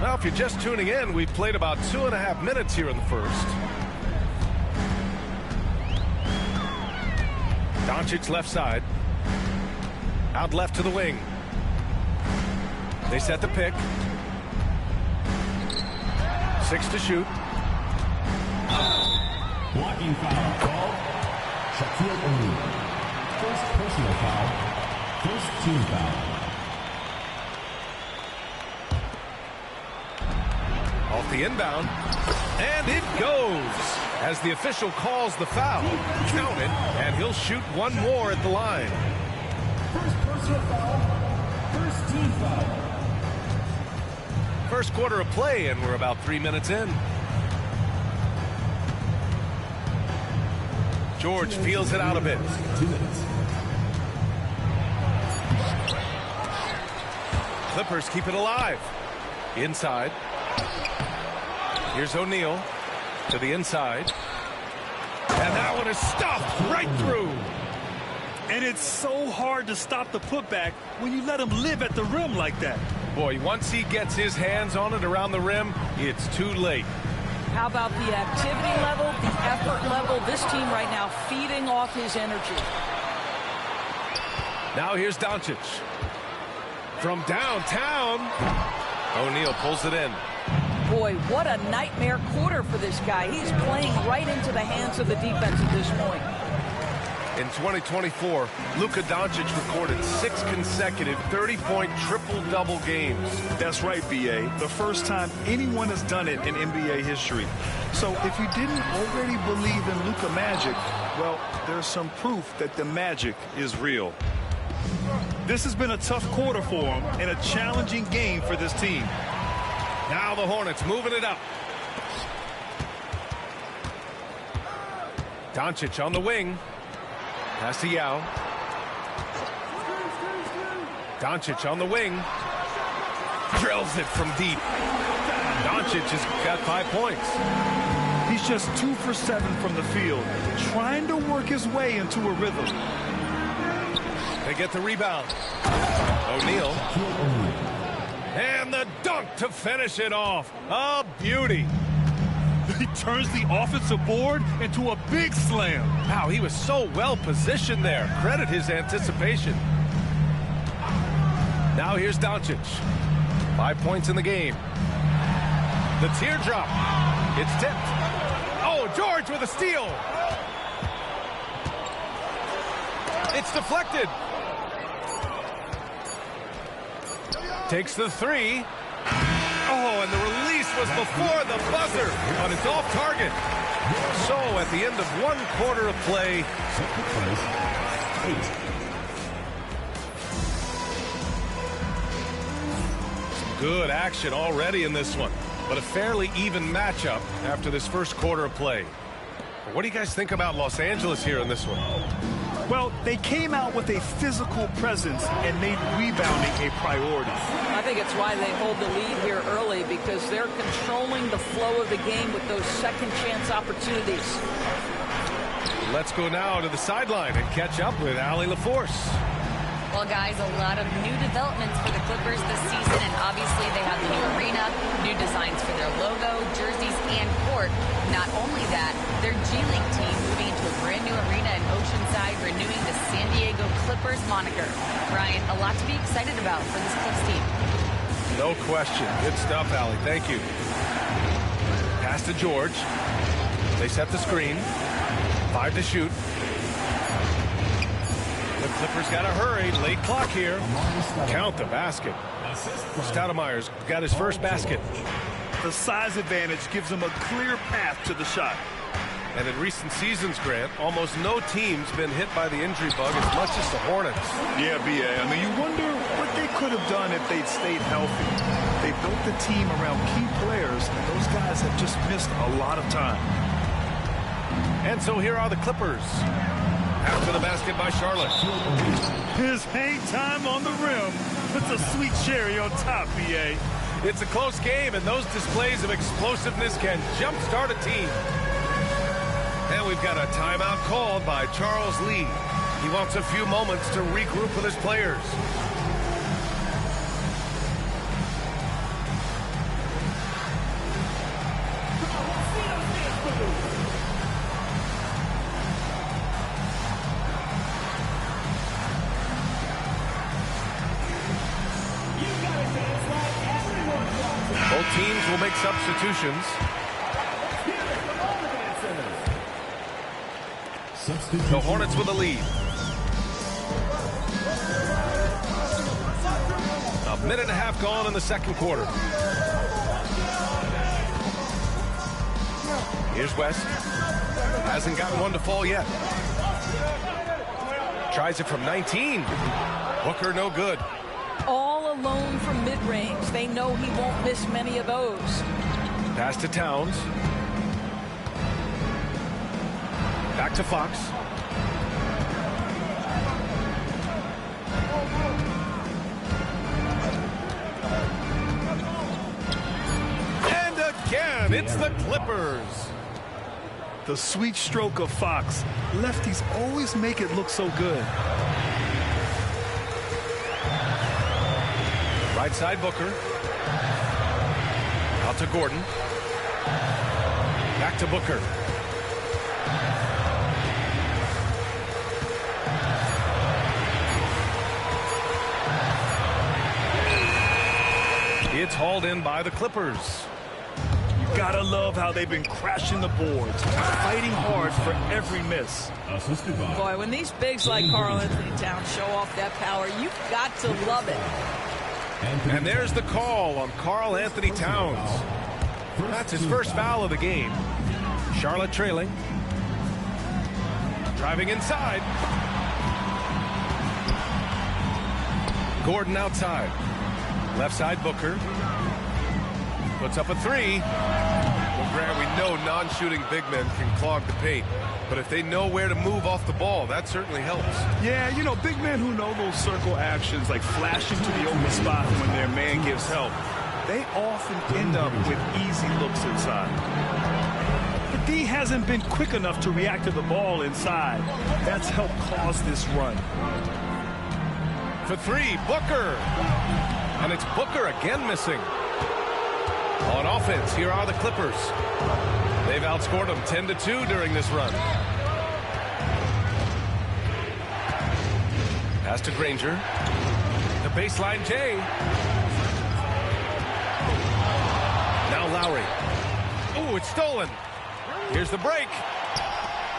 Well, if you're just tuning in, we've played about 2.5 minutes here in the first. Doncic left side. Out left to the wing. They set the pick. 6 to shoot. Blocking foul called. Shaquille O'Neal. First personal foul. First team foul. Off the inbound. And it goes. As the official calls the foul. Count it. And he'll shoot one more at the line. First personal foul. First team foul. First quarter of play, and we're about 3 minutes in. George feels it out a bit. 2 minutes. Clippers keep it alive. Inside. Here's O'Neal to the inside. And that one is stuffed right through. And it's so hard to stop the putback when you let him live at the rim like that. Boy, once he gets his hands on it around the rim, it's too late. How about the activity level, the effort level? This team right now feeding off his energy. Now here's Doncic. From downtown, O'Neal pulls it in. Boy, what a nightmare quarter for this guy. He's playing right into the hands of the defense at this point. In 2024, Luka Doncic recorded 6 consecutive 30-point triple-double games. That's right, B.A. The first time anyone has done it in NBA history. So if you didn't already believe in Luka Magic, well, there's some proof that the magic is real. This has been a tough quarter for him and a challenging game for this team. Now the Hornets moving it up. Doncic on the wing. Pass to Yao. Doncic on the wing. Drills it from deep. Doncic has got 5 points. He's just 2 for 7 from the field, trying to work his way into a rhythm. They get the rebound. O'Neal. And the dunk to finish it off. A beauty. He turns the offensive board into a big slam. Wow, he was so well positioned there. Credit his anticipation. Now here's Doncic. 5 points in the game. The teardrop. It's tipped. Oh, George with a steal. It's deflected. Takes the three. Oh, and the release was before the buzzer, but it's off target. So at the end of 1 quarter of play, good action already in this one, but a fairly even matchup after this first quarter of play. What do you guys think about Los Angeles here in this one? Well, they came out with a physical presence and made rebounding a priority. I think it's why they hold the lead here early, because they're controlling the flow of the game with those second chance opportunities. Let's go now to the sideline and catch up with Allie LaForce. Well, guys, a lot of new developments for the Clippers this season, and obviously they have the new arena, new designs for their logo, jerseys, and court. Not only that, their G League team moving into a brand new arena in Oceanside, renewing the San Diego Clippers moniker. Brian, a lot to be excited about for this Clips team. No question. Good stuff, Allie. Thank you. Pass to George. They set the screen. 5 to shoot. The Clippers got to hurry. Late clock here. Count the basket. Stoudemire's got his first basket. The size advantage gives him a clear path to the shot. And in recent seasons, Grant, almost no team's been hit by the injury bug as much as the Hornets. Yeah, B.A. I mean, you wonder what they could have done if they'd stayed healthy. They built the team around key players, and those guys have just missed a lot of time. And so here are the Clippers. After the basket by Charlotte. His hang time on the rim puts a sweet cherry on top, B.A. It's a close game, and those displays of explosiveness can jumpstart a team. And we've got a timeout called by Charles Lee. He wants a few moments to regroup with his players. Both teams will make substitutions. The Hornets with the lead. A minute and a half gone in the second quarter. Here's West. Hasn't gotten one to fall yet. Tries it from 19. Booker no good. All alone from mid-range. They know he won't miss many of those. Pass to Towns. Back to Fox. And again, it's the Clippers. The sweet stroke of Fox. Lefties always make it look so good. Right side Booker. Out to Gordon. Back to Booker. It's hauled in by the Clippers. You gotta love how they've been crashing the boards, fighting hard for every miss. Boy, when these bigs like Karl Anthony Towns show off that power, you've got to love it. And there's the call on Karl Anthony Towns. That's his first foul of the game. Charlotte trailing. Driving inside. Gordon outside. Left side Booker. Puts up a three. Well, Grant, we know non-shooting big men can clog the paint. But if they know where to move off the ball, that certainly helps. Yeah, you know, big men who know those circle actions, like flashing to the open spot when their man gives help, they often end up with easy looks inside. But D hasn't been quick enough to react to the ball inside. That's helped cause this run. For three, Booker. And it's Booker again missing. On offense, here are the Clippers. They've outscored them 10-2 during this run. Pass to Granger. The baseline Jay. Now Lowry. Oh, it's stolen. Here's the break.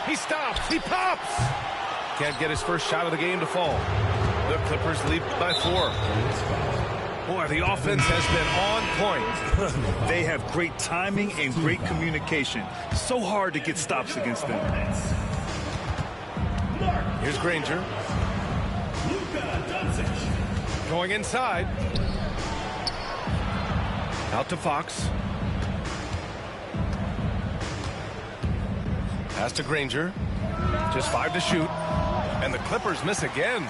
He stops. He pops. Can't get his first shot of the game to fall. The Clippers lead by 4. Boy, the offense has been on point. They have great timing and great communication. So hard to get stops against them. Here's Granger. Going inside. Out to Fox. Pass to Granger. Just 5 to shoot. And the Clippers miss again.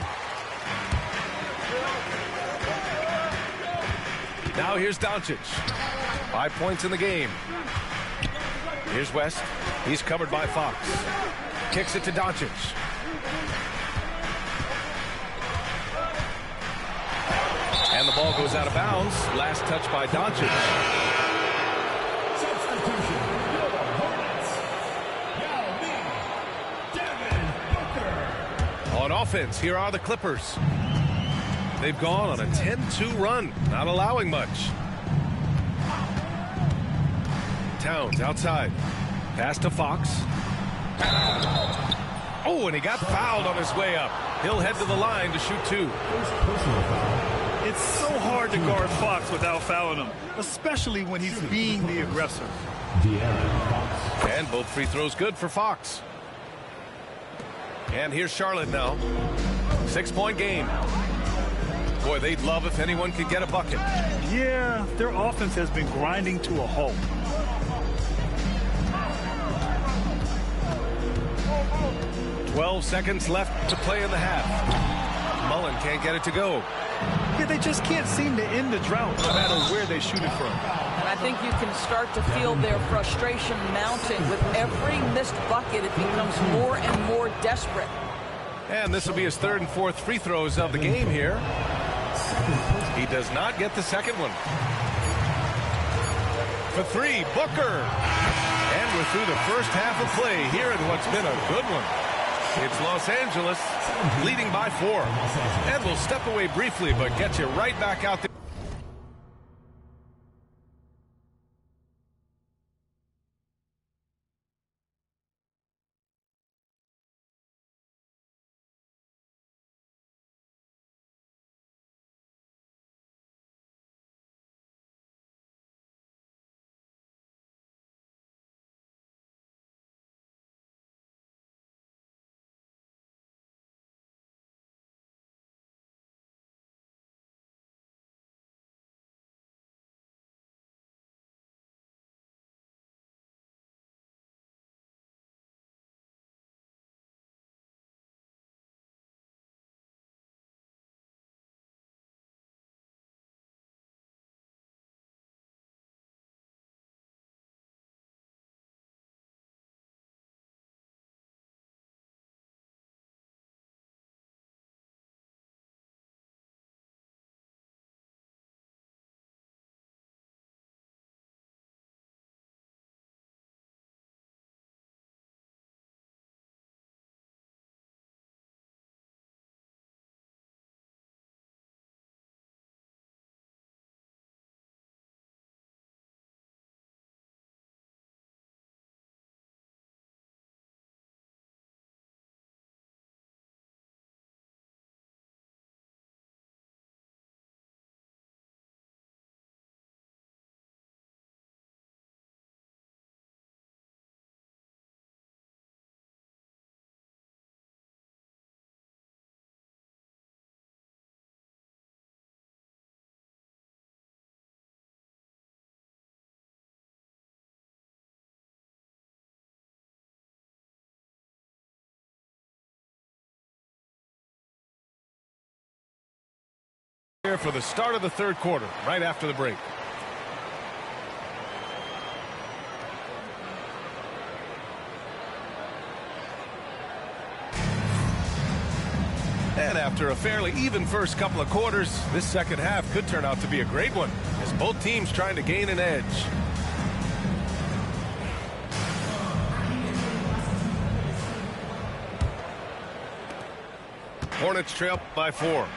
Now here's Doncic. 5 points in the game. Here's West. He's covered by Fox. Kicks it to Doncic. And the ball goes out of bounds. Last touch by Doncic. Substitution for the Hornets. On offense, here are the Clippers. They've gone on a 10-2 run, not allowing much. Towns outside. Pass to Fox. Oh, and he got fouled on his way up. He'll head to the line to shoot 2. It's so hard to guard Fox without fouling him, especially when he's being the aggressor. And both free throws good for Fox. And here's Charlotte now. 6-point game. Boy, they'd love if anyone could get a bucket. Yeah, their offense has been grinding to a halt. "12 seconds left to play in the half. Mullen can't get it to go. Yeah, they just can't seem to end the drought no matter where they shoot it from. And I think you can start to feel their frustration mounting. With every missed bucket, it becomes more and more desperate. And this will be his 3rd and 4th free throws of the game here. He does not get the second one. For 3, Booker. And we're through the first half of play here in what's been a good one. It's Los Angeles leading by 4. And we'll step away briefly, but get you right back out there. Here for the start of the 3rd quarter, right after the break. And after a fairly even first couple of quarters, this second half could turn out to be a great one, as both teams trying to gain an edge. Hornets trail by 4. All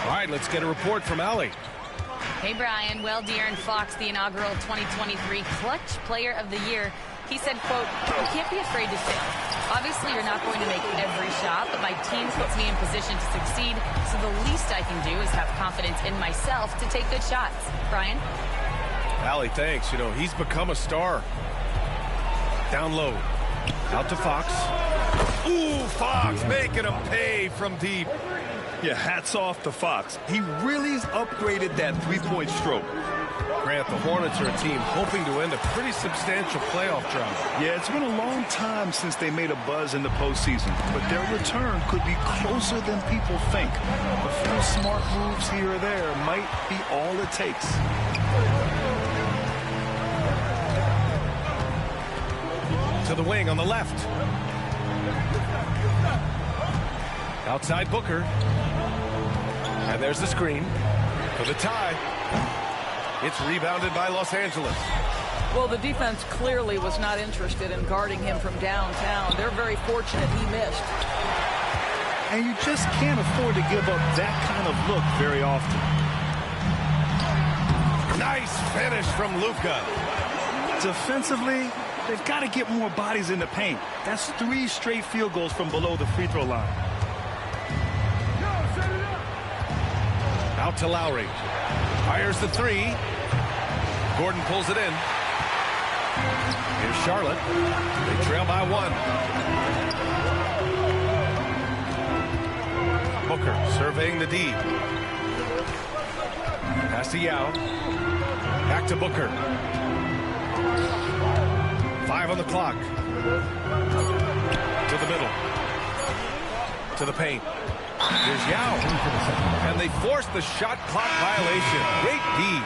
right, let's get a report from Allie. Hey, Brian. Well, De'Aaron Fox, the inaugural 2023 Clutch Player of the Year, he said, quote, "You can't be afraid to fail. Obviously, you're not going to make every shot, but my team puts me in position to succeed, so the least I can do is have confidence in myself to take good shots." Brian? Allie, thanks. You know, he's become a star. Down low. Out to Fox. Ooh, Fox making him pay from deep. Yeah, hats off to Fox. He really's upgraded that three-point stroke. Grant, the Hornets are a team hoping to end a pretty substantial playoff drought. Yeah, it's been a long time since they made a buzz in the postseason, but their return could be closer than people think. A few smart moves here or there might be all it takes. To the wing on the left. Outside Booker. And there's the screen for the tie. It's rebounded by Los Angeles. Well, the defense clearly was not interested in guarding him from downtown. They're very fortunate he missed. And you just can't afford to give up that kind of look very often. Nice finish from Luka. Defensively, they've got to get more bodies in the paint. That's 3 straight field goals from below the free throw line. Out to Lowry. Fires the 3. Gordon pulls it in. Here's Charlotte. They trail by 1. Booker surveying the D. Pass to Yao. Back to Booker. 5 on the clock. To the middle. To the paint. Here's Yao. And they force the shot clock violation. Great D.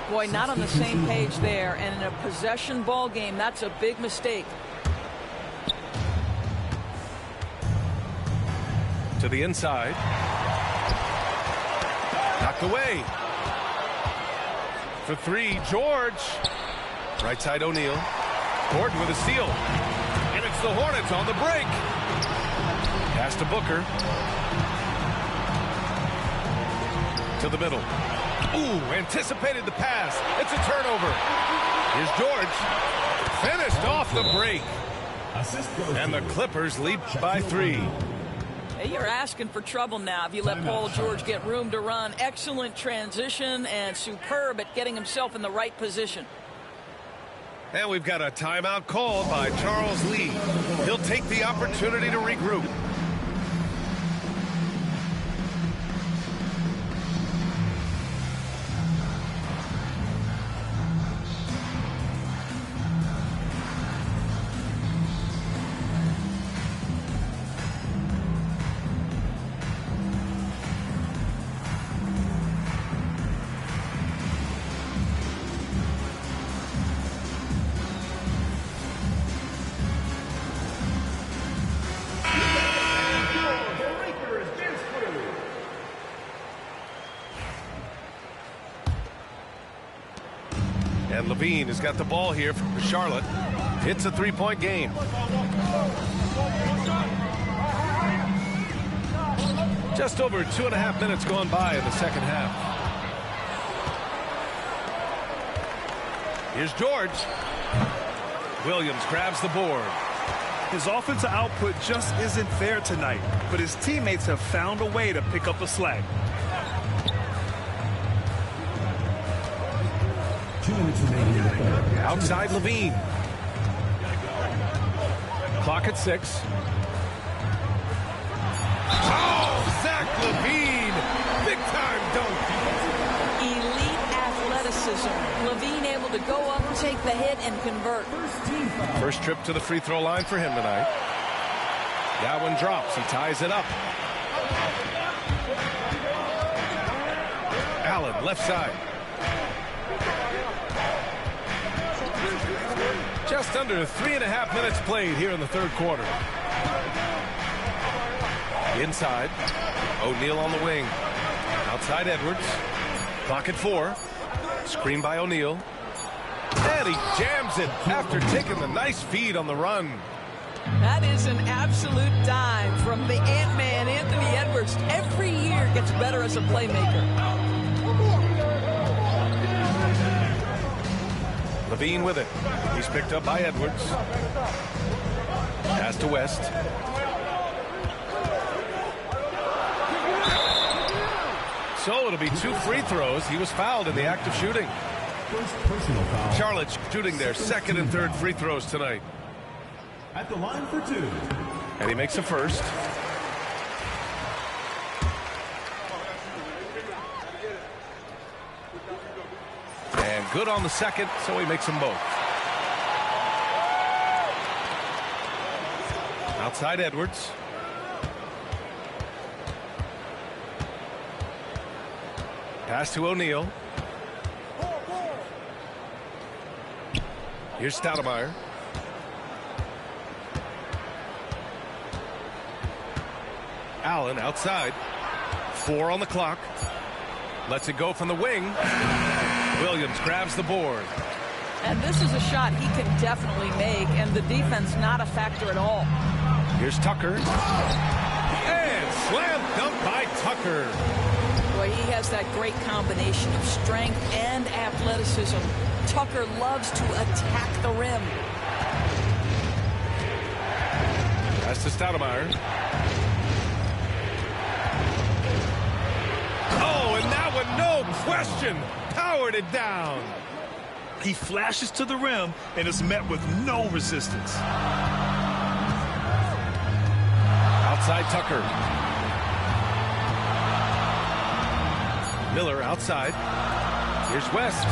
Boy, not on the same page there. And in a possession ball game, that's a big mistake. To the inside. Knocked away. For 3, George. Right side O'Neal. Gordon with a steal. And it's the Hornets on the break. Pass to Booker. To the middle. Ooh, anticipated the pass. It's a turnover. Here's George. Finished off the break. And the Clippers lead by 3. Hey, you're asking for trouble now if you let Paul George get room to run. Excellent transition and superb at getting himself in the right position. And we've got a timeout called by Charles Lee. He'll take the opportunity to regroup. And Levine has got the ball here for Charlotte. It's a 3-point game. Just over 2.5 minutes gone by in the second half. Here's George. Williams grabs the board. His offensive output just isn't there tonight, but his teammates have found a way to pick up the slack. 2 minutes remaining in the third. Outside Levine. Clock at 6. Oh, Zach Levine. Big time dunk. Elite athleticism. Levine able to go up, take the hit, and convert. First trip to the free throw line for him tonight. That one drops. He ties it up. Allen, left side. Just under 3.5 minutes played here in the third quarter. Inside. O'Neal on the wing. Outside Edwards. Clock at 4. Screen by O'Neal. And he jams it after taking the nice feed on the run. That is an absolute dime from the Ant-Man, Anthony Edwards. Every year gets better as a playmaker. Levine with it. He's picked up by Edwards. Pass to West. So it'll be 2 free throws. He was fouled in the act of shooting. First personal foul. Charlotte shooting their second and third free throws tonight. At the line for 2. And he makes a first. And good on the second, so he makes them both. Outside Edwards. Pass to O'Neal. Here's Stoudemire. Allen outside. 4 on the clock. Lets it go from the wing. Williams grabs the board. And this is a shot he can definitely make, and the defense not a factor at all. Here's Tucker. And slam dunk by Tucker. Boy, he has that great combination of strength and athleticism. Tucker loves to attack the rim. Pass to Stoudemire. Oh, and that one, no question, powered it down. He flashes to the rim and is met with no resistance. Outside Tucker. Miller outside. Here's West.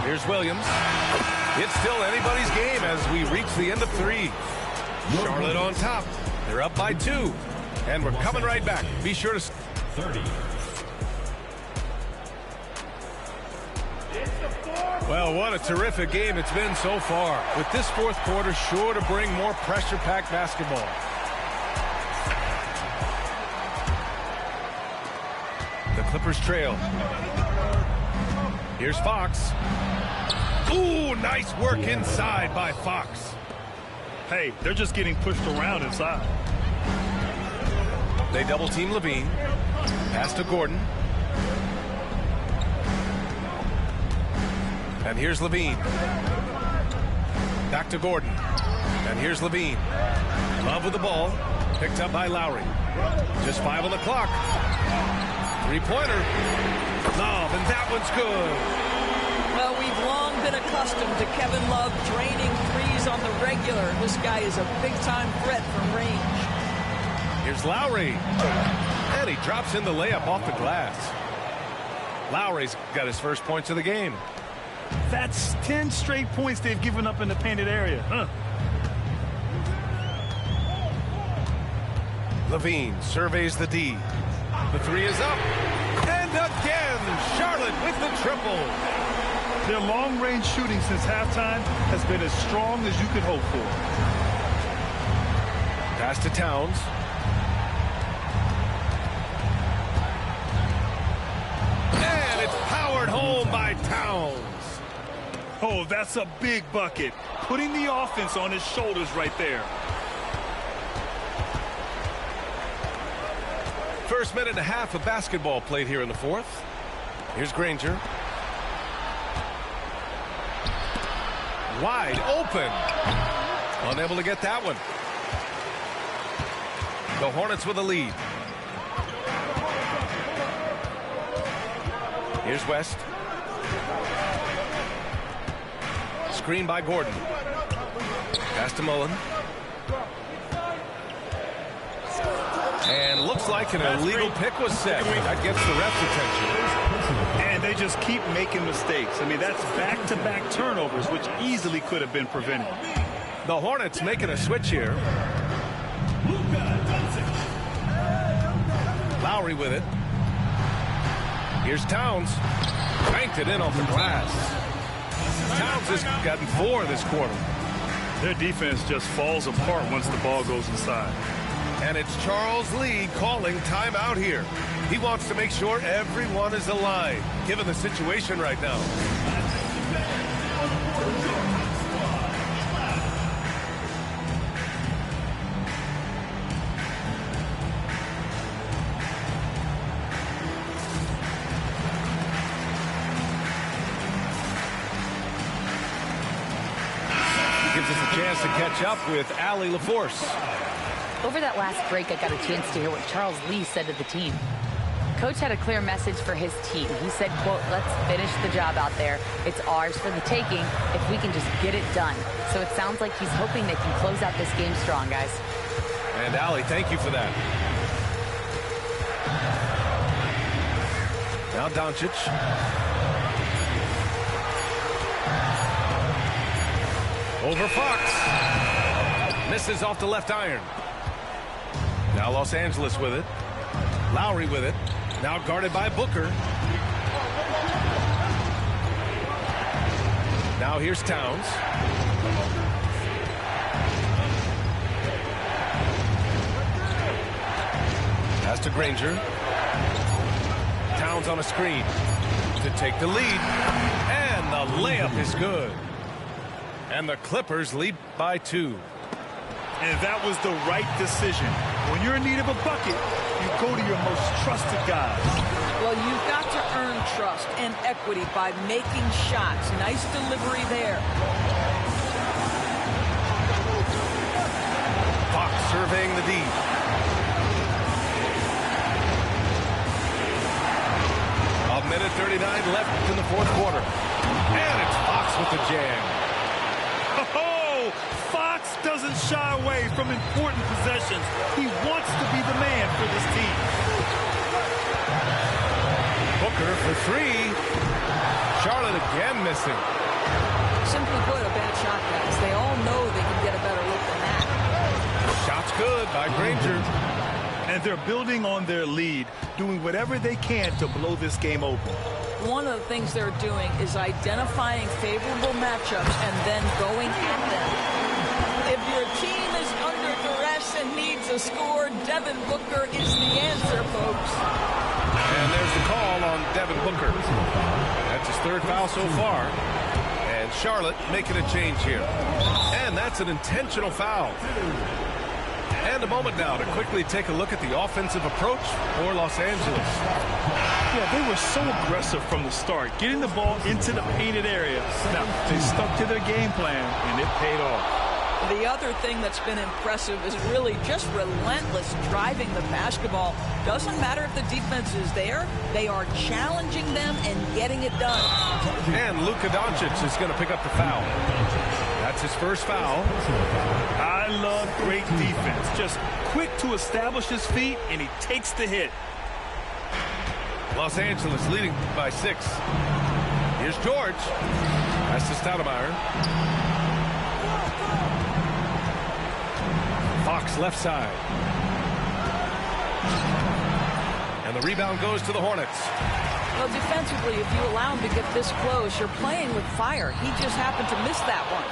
Here's Williams. It's still anybody's game as we reach the end of 3. Charlotte on top. They're up by 2. And we're coming right back. Be sure to... 30. Well, what a terrific game it's been so far. With this fourth quarter sure to bring more pressure-packed basketball. The Clippers trail. Here's Fox. Ooh, nice work inside by Fox. Hey, they're just getting pushed around inside. They double-team Levine. Pass to Gordon. And here's Levine. Back to Gordon. And here's Levine. Love with the ball. Picked up by Lowry. Just 5 on the clock. 3-pointer. Love, and that one's good. Well, we've long been accustomed to Kevin Love draining threes on the regular. This guy is a big-time threat from range. Here's Lowry. And he drops in the layup off the glass. Lowry's got his first points of the game. That's 10 straight points they've given up in the painted area. Huh. Levine surveys the D. The 3 is up. And again, Charlotte with the triple. Their long-range shooting since halftime has been as strong as you could hope for. Pass to Towns. And it's powered home by Towns. Oh, that's a big bucket. Putting the offense on his shoulders right there. First minute and a half of basketball played here in the fourth. Here's Granger. Wide open. Unable to get that one. The Hornets with a lead. Here's West. Screen by Gordon. Pass to Mullen. And looks like an illegal pick was set. That gets the ref's attention. And they just keep making mistakes. I mean, that's back-to-back turnovers, which easily could have been prevented. The Hornets making a switch here. Lowry with it. Here's Towns. Banked it in off the glass. Towns has gotten 4 this quarter. Their defense just falls apart once the ball goes inside. And it's Charles Lee calling timeout here. He wants to make sure everyone is aligned, given the situation right now. gives us a chance to catch up with Allie LaForce. Over that last break, I got a chance to hear what Charles Lee said to the team. Coach had a clear message for his team. He said, quote, let's finish the job out there. It's ours for the taking if we can just get it done. So it sounds like he's hoping they can close out this game strong, guys. And Allie, thank you for that. Now Doncic. Over Fox. Misses off the left iron. Now Los Angeles with it. Lowry with it. Now guarded by Booker. Now here's Towns. Pass to Granger. Towns on a screen to take the lead. And the layup is good. And the Clippers lead by 2. And that was the right decision. When you're in need of a bucket, you go to your most trusted guys. Well, you've got to earn trust and equity by making shots. Nice delivery there. Fox surveying the D. A minute 39 left in the fourth quarter. And it's Fox with the jam. Oh, Fox doesn't shy away from important possessions. He wants to be the man for this team. Booker for 3. Charlotte again missing. Simply put, a bad shot, guys. They all know they can get a better look than that. Shot's good by Granger. And they're building on their lead, doing whatever they can to blow this game open. One of the things they're doing is identifying favorable matchups and then going at them. If your team is under duress and needs a score, Devin Booker is the answer, folks. And there's the call on Devin Booker. That's his 3rd foul so far. And Charlotte making a change here. And that's an intentional foul. And a moment now to quickly take a look at the offensive approach for Los Angeles. Yeah, they were so aggressive from the start, getting the ball into the painted area. Now, they stuck to their game plan, and it paid off. The other thing that's been impressive is really just relentless driving the basketball. Doesn't matter if the defense is there, they are challenging them and getting it done. And Luka Doncic is going to pick up the foul. That's his first foul. I love great defense. Just quick to establish his feet, and he takes the hit. Los Angeles leading by 6. Here's George. That's to Stoudemire. Fox left side. And the rebound goes to the Hornets. Well, defensively, if you allow him to get this close, you're playing with fire. He just happened to miss that one.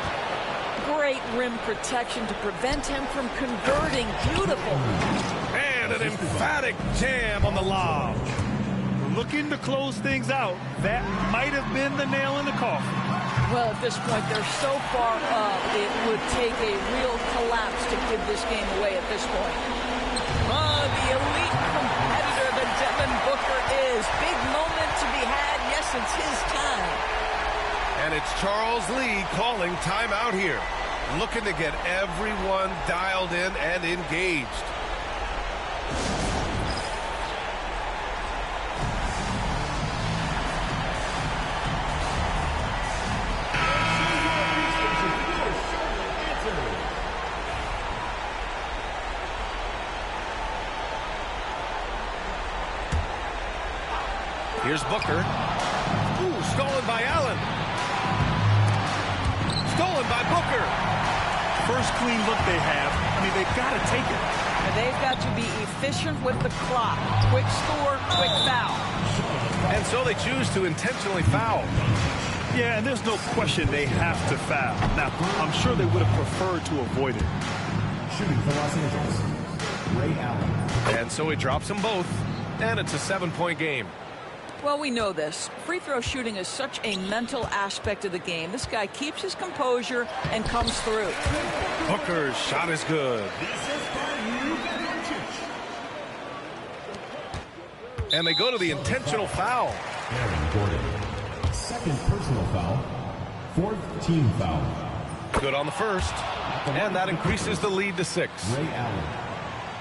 Great rim protection to prevent him from converting. Beautiful. And an emphatic jam on the lob. Looking to close things out. That might have been the nail in the coffin. Well, at this point, they're so far up, it would take a real collapse to give this game away at this point. Oh, the elite competitor that Devin Booker is. Big moment to be had. Yes, it's his time. And it's Charles Lee calling timeout here. Looking to get everyone dialed in and engaged. Here's Booker. Ooh, stolen by Allen. Stolen by Booker. First clean look they have. I mean, they've got to take it. And they've got to be efficient with the clock. Quick score, quick foul. And so they choose to intentionally foul. Yeah, and there's no question they have to foul. Now, I'm sure they would have preferred to avoid it. Shooting for Los Angeles, Ray Allen. And so he drops them both, and it's a 7-point game. Well, we know this. Free throw shooting is such a mental aspect of the game. This guy keeps his composure and comes through. Booker's shot is good. And they go to the intentional foul. Aaron Gordon. Second personal foul. Fourth team foul. Good on the first. And that increases the lead to 6. Ray Allen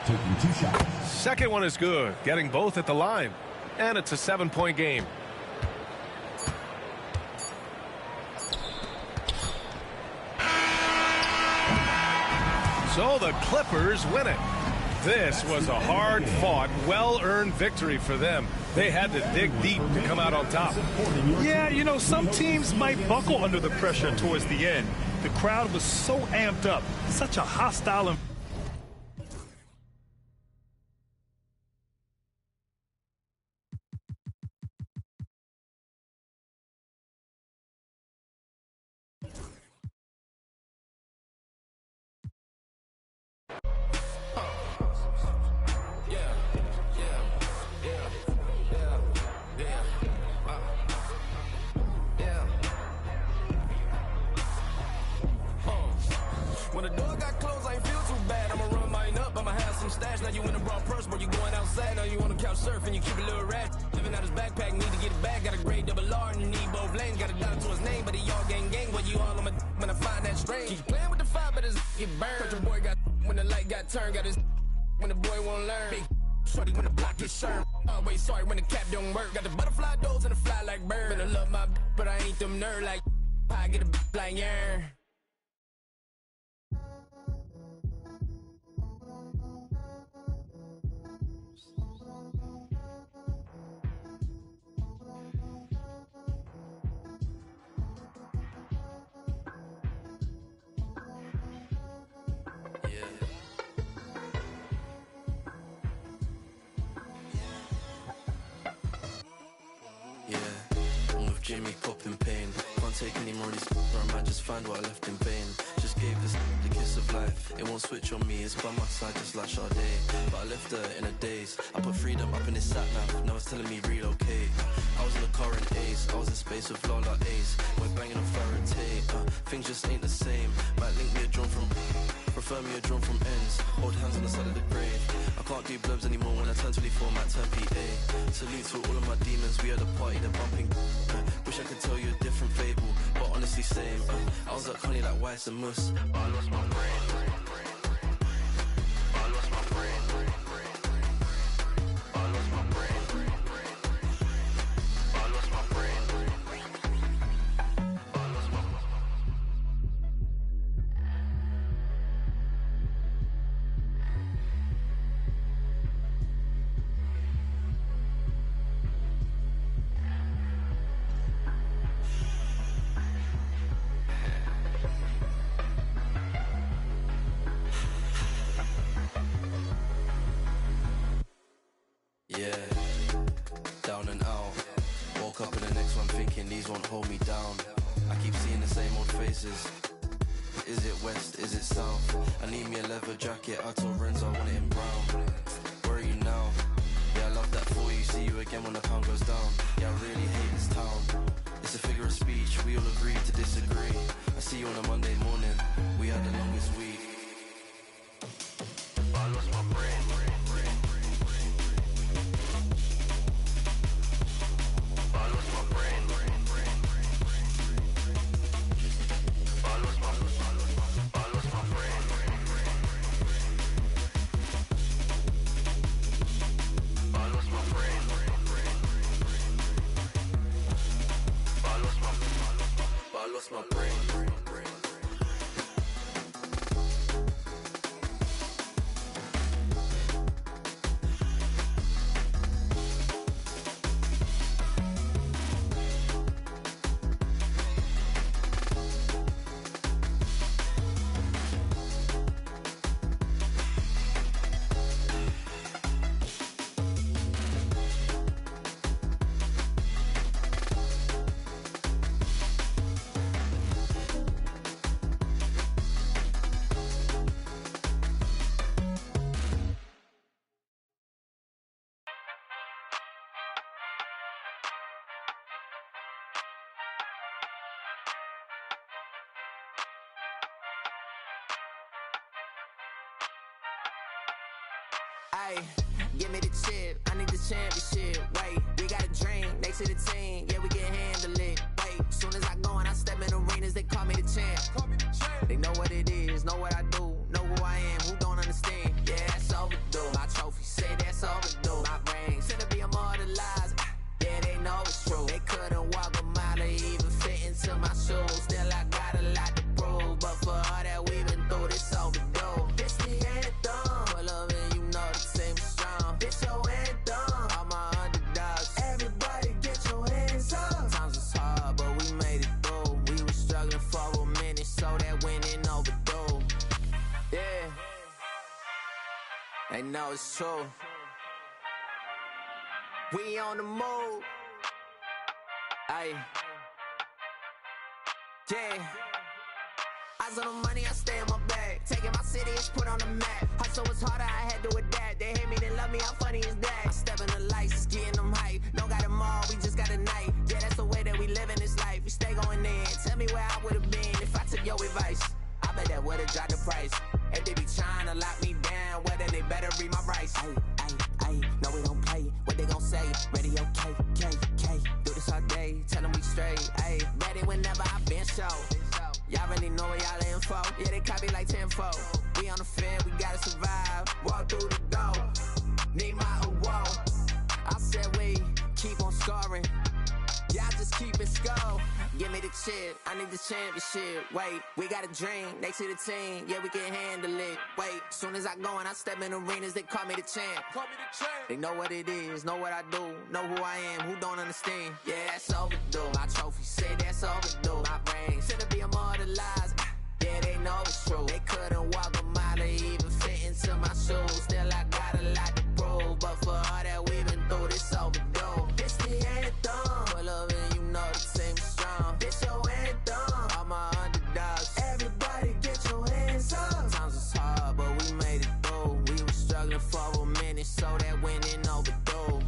taking 2 shots. Second one is good, getting both at the line. And it's a 7-point game. So the Clippers win it. This was a hard-fought, well-earned victory for them. They had to dig deep to come out on top. Yeah, you know, some teams might buckle under the pressure towards the end. The crowd was so amped up, such a hostile environment. When the door got closed, I ain't feel too bad. I'ma run mine up, I'ma have some stash. Now you in a broad purse, but you going outside. Now you on the couch surfing, you keep a little rat. Living out his backpack, need to get it back. Got a grade double R and need both lanes. Got a dollar to his name, but he all gang. But you all on my when I find that strange. Keep playing with the fire, but his get burned. But your boy got when the light got turned. Got his when the boy won't learn. Big shorty when the block gets sharp. Always sorry when the cap don't work. Got the butterfly doors and the fly like bird. And I love my but I ain't them nerd like I get a like yarn. Jimmy popping pain. Can't take any more of these or I might just find what I left in vain. Just gave this the kiss of life. It won't switch on me, it's by my side just like Sade. But I left her in a daze. I put freedom up in his sat nav. Now it's telling me relocate. I was in a car in Ace. I was in space with Lola Ace. We're banging on Faraday. Things just ain't the same. Might link me a drone from prefer me a drone from ends. Hold hands on the side of the grave. I can't do blubs anymore when I turn 24, might turn PA. Salute to all of my demons, we had a party, they're bumping. Wish I could tell you a different fable, but honestly same. I was like honey like Weiss and Mus, but I lost my brain. I lost my brain. I lost my brain. I lost my brain. Yeah, down and out. Woke up in the next one thinking these won't hold me down. I keep seeing the same old faces. Is it west, is it south? I need me a leather jacket, I told Renzo I want it in brown. Where are you now? Yeah, I love that for you, see you again when the pound goes down. Yeah, I really hate this town. It's a figure of speech, we all agree to disagree. I see you on a Monday morning, we had the longest week. I lost my brain. My brain. Ay, give me the chip, I need the championship. Wait, we got a dream, next to the team, yeah, we can handle it. Wait, soon as I go and I step in arenas, they call me the champ. They is, know what I do, know who I am, who don't understand. Yeah, that's overdue. My trophy say that's overdue. My rings finna be immortalized. Yeah, they know it's true. They couldn't walk a mile or even fit into my shoes. Still, I got a lot to prove, but for all that we've been through, this overdue. This the anthem. Pull up and you know the team is strong. This your anthem. All my underdogs. Everybody get your hands up. Sometimes it's hard, but we made it through. We were struggling for a minute, so that winning overdue. Yeah, they know it's true. We on the move. Aye. Yeah. Eyes on the money, I stay in my bag. Taking my city, it's put on the map. Hustle was harder, I had to adapt. They hate me, they love me, how funny is that? I step in the lights, it's getting them hype. Don't got them all, we just got a night. Yeah, that's the way that we live in this life. We stay going in. Tell me where I would've been if I took your advice. I bet that would've dropped the price. If they be trying to lock me down, well then they better read my rights. Ayy, no we don't play. What they gon' say? Radio K. Do this all day, tell them we straight. Ayy, ready whenever I been show. Y'all really know where y'all info. Yeah, they copy like tenfold. We on the field, we gotta survive. Walk through the door, need my award. I said we keep on scoring. Y'all just keep it score. Give me the chip, I need the championship. Wait, we got a dream, next to the team. Yeah, we can handle it. Wait, soon as I go and I step in arenas, they call me the champ. They know what it is, know what I do, know who I am, who don't understand. Yeah, that's overdue. My trophy say that's overdue. My rings finna be immortalized. Yeah, they know it's true. They couldn't walk a mile or even fit into my shoes. Still, I got a lot to prove, but for all that we've been through, this overdue. This the anthem. Pull up and you know the team is strong. This your anthem. All my underdogs. Everybody get your hands up. Sometimes it's hard, but we made it through. We were struggling for a minute, so that winning overdue.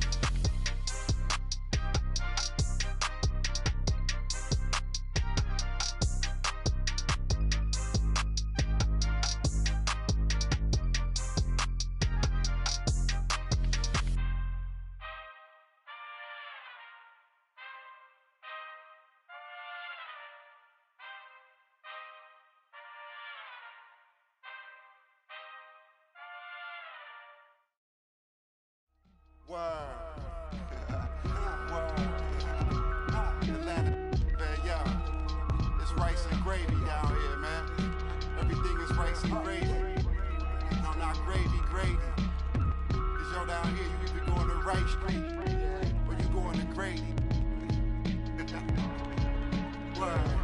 Word. Atlanta, man, yo. It's rice and gravy down here, man. Everything is rice and gravy. No, not gravy. Cause yo, down here, you either going to Rice Street or you going to Grady. Word.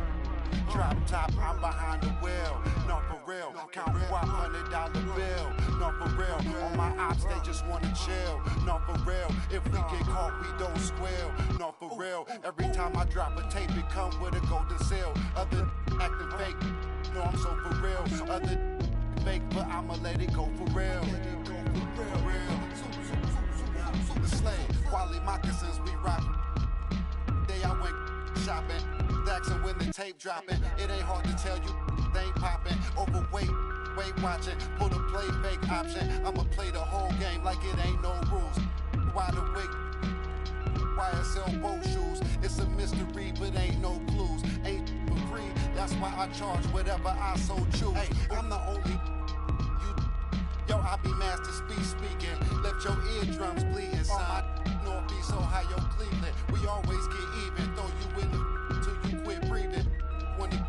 Drop top, I'm behind the wheel. No, for real. Count $100 bill. No, for real. On my ops, they just wanna chill. No, for real. If we get caught, we don't squeal. No, for real. Every time I drop a tape, it come with a golden seal. Other acting fake. No, I'm so for real. Other fake, but I'ma let it go for real. For real. The slave. Quality moccasins, we rock. Day I went shopping. And when the tape dropping, it ain't hard to tell you they ain't popping. Overweight, weight watching, put a play fake option. I'ma play the whole game like it ain't no rules. Wide awake, YSL boat shoes. It's a mystery, but ain't no clues. Ain't for free, that's why I charge whatever I so choose. Hey, I'm the only you. Yo, I be master speaking. Left your eardrums bleeding. Son, North be so high, yo, Cleveland. We always get even, throw you in the till you quit breathing. When you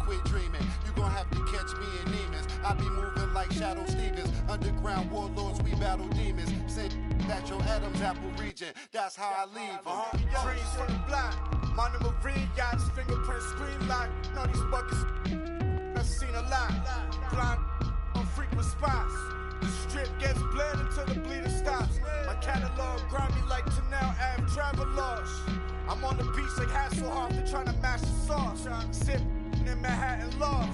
quit dreaming, you gon' have to catch me in demons. I be moving like Shadow Stevens. Underground warlords, we battle demons. Said that your Adam's apple region. That's how I leave them. Dreams from the block. My number read yachts, fingerprint screen lock. Know these buckets, I've seen a lot. Blind on frequent spots. The strip gets bled until the bleeding stops. My catalog grind me like Tanel Ave travelers. I'm on the beach like Hasselhoff, they're trying to mash the sauce. Sip in Manhattan lost.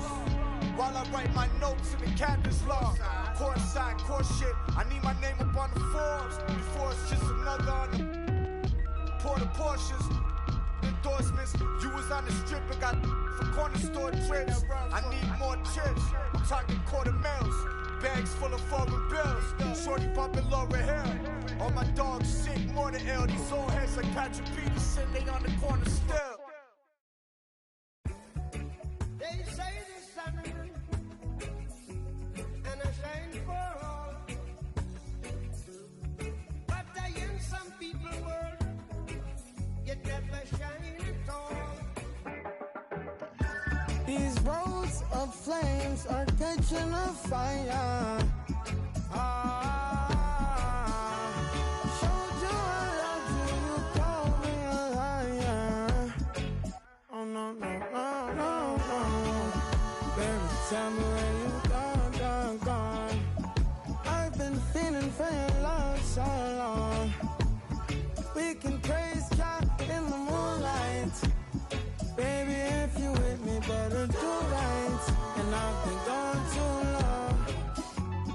While I write my notes in the captain's log. Court side, court shit. I need my name up on the Forbes. Before it's just another on the Porter Porsches. Endorsements. You was on the strip and got for corner store trips. I need more chips. I'm talking quarter mils. Bags full of foreign bills. Shorty bumping Laura Hill. All my dogs sick, more than ill. These old heads like Patrick Peterson, they on the corner still. They say this summer flames are catching a fire. Showed you I love you, you called me a liar. Oh no, no, no, no, no. Baby, tell me where you gone. I've been feeling for your love so long. We can praise God in the moonlight. Baby, if you with me, better do right. And I've been gone too long,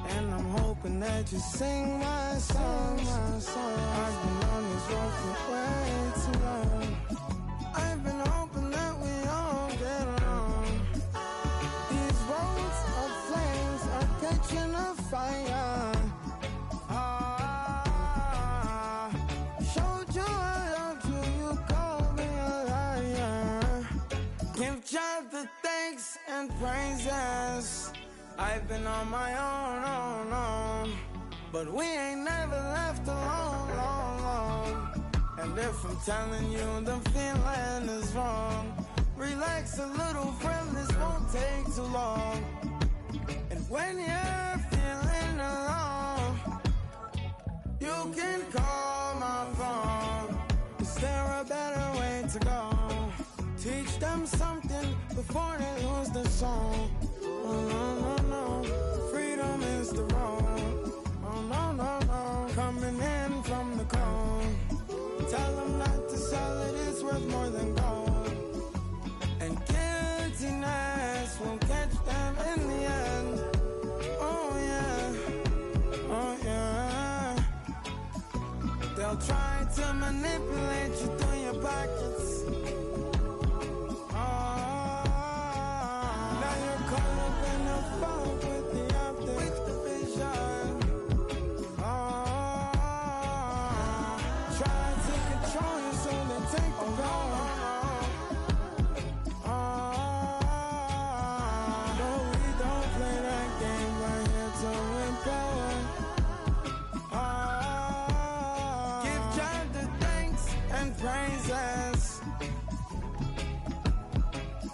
and I'm hoping that you sing my song. I've been on this road for way too long. I've been hoping that we all get along. These roads of flames are catching a fire. Showed you I loved you, you called me a liar. Give God the thanks and praises. I've been on my own, but we ain't never left alone. And if I'm telling you the feeling is wrong, relax a little, friend, this won't take too long. And when you're feeling alone, you can call my phone. Is there a better way to go? Teach them something before they lose the song. Oh no, no, no, freedom is the road. Oh no, no, no, coming in from the cold. Tell them not to sell it, it's worth more than gold. And guiltiness will catch them in the end. Oh yeah, oh yeah. They'll try to manipulate you through your pockets. Now you're caught up in the fog with the optics, with the vision. Try to control you so they take the power. No, we don't play that game right here to empower. Give God the thanks and praises.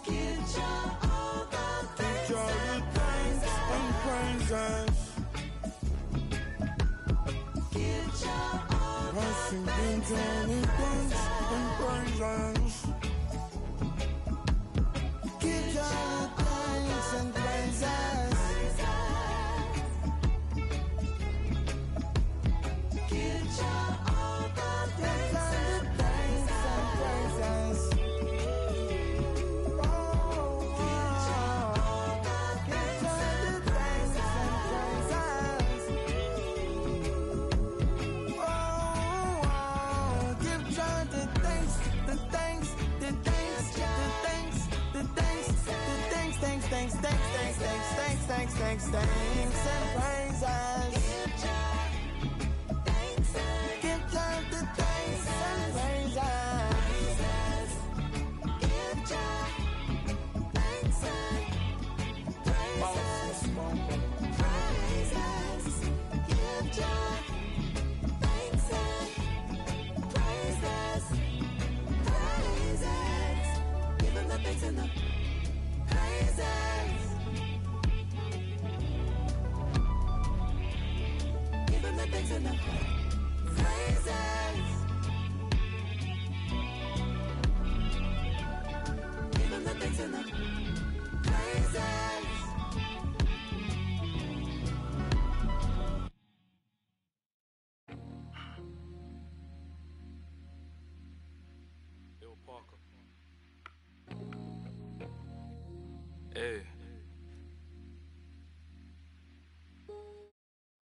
Give God all the thanks and praises. Give God all the thanks and praises. Give God the thanks and praises. Give God all the thanks and praises. Thanks and praises. Give God the thanks and praises. Give God thanks and praises. Give God thanks and praises. Give him the thanks and the praises. Give him the thanks and the praises. Give him the thanks and the praises. Yo, Parker. Hey.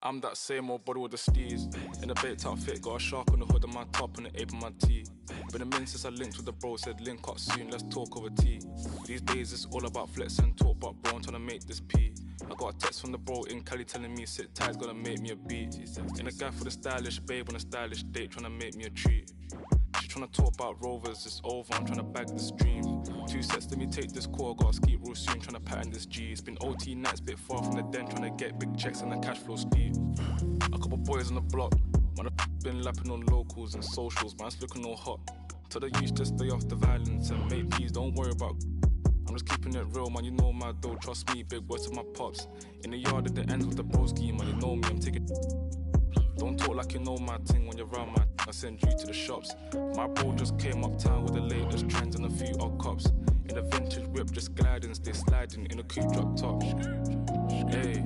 I'm that same old body with the steez. In a baked outfit, got a shark on the hood of my top and the ape on my tee. Been a minute since I linked with the bro, said link up soon, let's talk over tea. These days it's all about flex and talk, but bro, I'm trying to make this pee. I got a text from the bro in Cali telling me sit tight, gonna make me a beat. In a guy for the stylish babe on a stylish date, trying to make me a treat. She tryna talk about rovers, it's over, I'm tryna bag this dream. 2 sets, let me take this call, gotta ski real soon, tryna pattern this G. It's been OT nights, bit far from the den, tryna get big checks and the cash flow steep. A couple boys on the block, man, I've been lapping on locals and socials, man's looking all hot. Tell the youth to stay off the violence and make peace, don't worry about. I'm just keeping it real, man, you know my dough. Trust me, big words to my pops. In the yard at the end with the broski, man, you know me, I'm taking... Don't talk like you know my thing when you're around my... I send you to the shops. My bro just came uptown with the latest trends and a few odd cops. In a vintage whip, just gliding, stay sliding in a coupe drop top. Hey,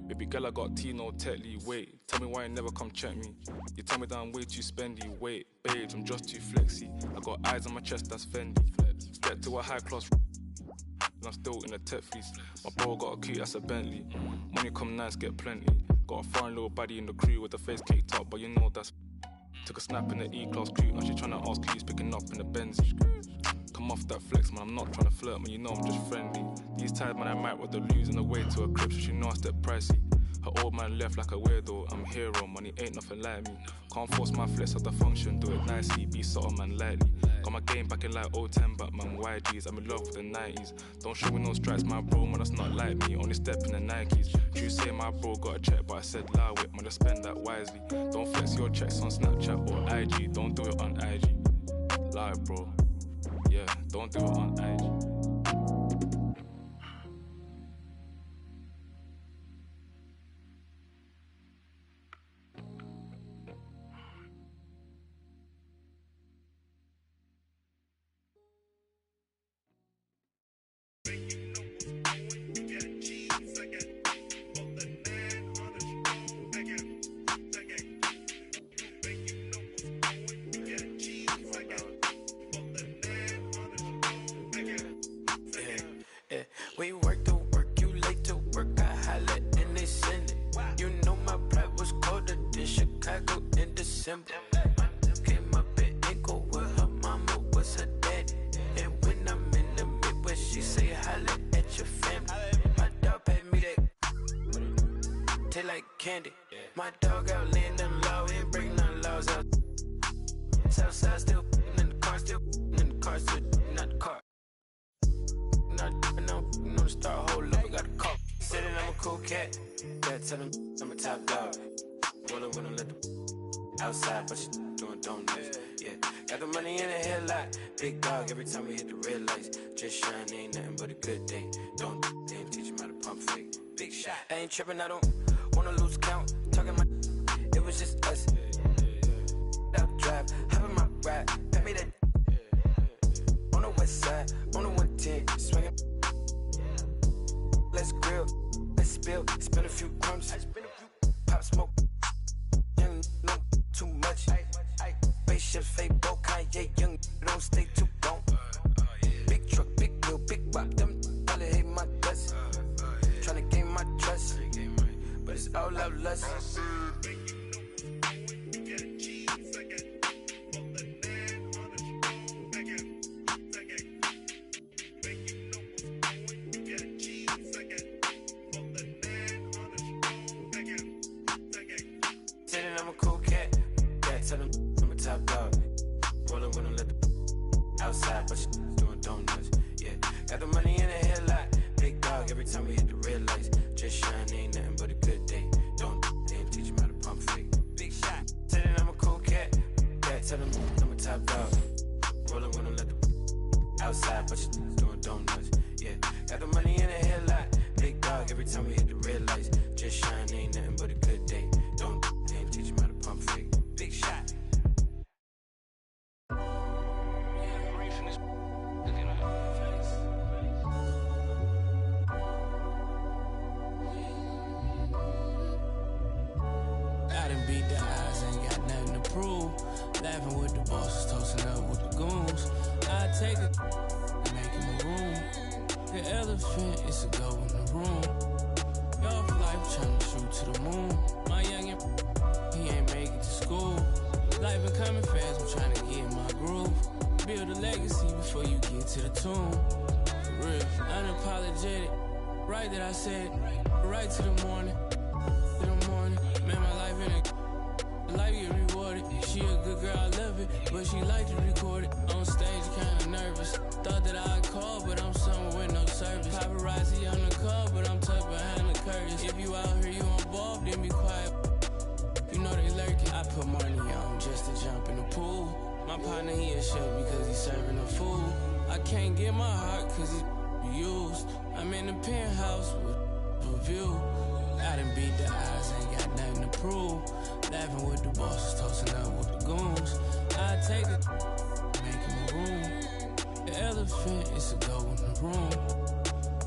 baby girl, I got Tino Tetley. Wait, tell me why you never come check me. You tell me that I'm way too spendy. Wait, babes, I'm just too flexy. I got eyes on my chest, that's Fendi. Get to a high class, and I'm still in a tech fleece. My bro got a coupe, that's a Bentley. Money come nice, get plenty. Got a foreign little baddie in the crew with the face caked up, but you know that's... Took a snap in the E-class coupe, now she tryna ask who's picking up in the Benz. Come off that flex, man, I'm not tryna flirt, man, you know I'm just friendly. These times, man, I might with the losing the way to a crib, so she know I step pricey. Her old man left like a weirdo, I'm a hero, money ain't nothing like me. Can't force my flex at the function, do it nicely, be subtle, man, lightly. Got my game back in like 010, but man, YGs, I'm in love with the 90s. Don't show me no stripes, my bro, man, that's not like me, only step in the Nikes. True say my bro got a check, but I said lie with, man, just spend that wisely. Don't flex your checks on Snapchat or IG, don't do it on IG. Lie, bro, yeah, don't do it on IG. We work to work, you late to work, I holla and they send it. You know my pride was colder than Chicago in December. Came up in Inco with her mama was her daddy. And when I'm in the Midwest, she say holla at your family. My dog paid me that, taste like candy. My dog out laying them law, ain't breaking none laws out. Southside still in the car, still in the car, still not the car. No, start hold up, I got a call. Said that I'm a cool cat. Yeah, tell him I'm a top dog. Rollin' when I let the outside, but she doing donuts. Yeah, got the money in the headlight. Big dog every time we hit the red lights. Just shine, ain't nothing but a good day. Don't didn't teach him how to pump fake. Big shot. I ain't tripping, I don't wanna lose count. Talking my, it was just us. Up drive, hop in my ride, pat me that. On the west side, on the 110, swinging. Let's grill, let's spill, spin a few crumbs, pop smoke, young, no, too much. Spaceship, fake, boat, Kanye, young, don't stay too long. Big truck, big wheel, big rock, them probably hate my guts. Tryna gain my trust, but it's all out lust. Tell him I'm a top dog. Rollin' when I let the outside, but she doing donuts. Yeah, got the money in the headlight. Big dog every time we hit the red lights. Just shine, ain't nothing but a good day. Don't didn't teach him how to pump fake. Big shot. Tell him I'm a cool cat. Yeah, tell him I'm a top dog. Rollin' when I let the outside, but she doing donuts. Yeah, got the money in the headlight. Big dog every time we hit the red lights. Just shine, ain't nothing but a good day. Don't didn't teach him how to pump fake. Big shot. I done beat the odds, ain't got nothing to prove. Laughing with the bosses, toasting up with the goons. I take it, make him a room. The elephant is a go in the room. Off life trying to shoot to the moon. My youngin', he ain't make it to school. Life been coming fast, I'm trying to get in my groove. Build a legacy before you get to the tomb. For real, unapologetic. Right that I said, right to the morning. To the morning, man, my life in a life get rewarded. She a good girl, I love it, but she like to record it. On stage, kinda nervous. Thought that I'd call, but I'm somewhere with no service. Paparazzi on the call, but I'm tucked behind the curtains. If you out here, you involved, then be quiet. You know they lurking. I put money on just to jump in the pool. My partner, he a chef because he's serving a food. I can't get my heart cause he's used. I'm in the penthouse with a view. I done beat the odds, ain't got nothing to prove. Laughing with the bosses, toasting up with the goons. I take it, make him a room. The elephant is a go in the room.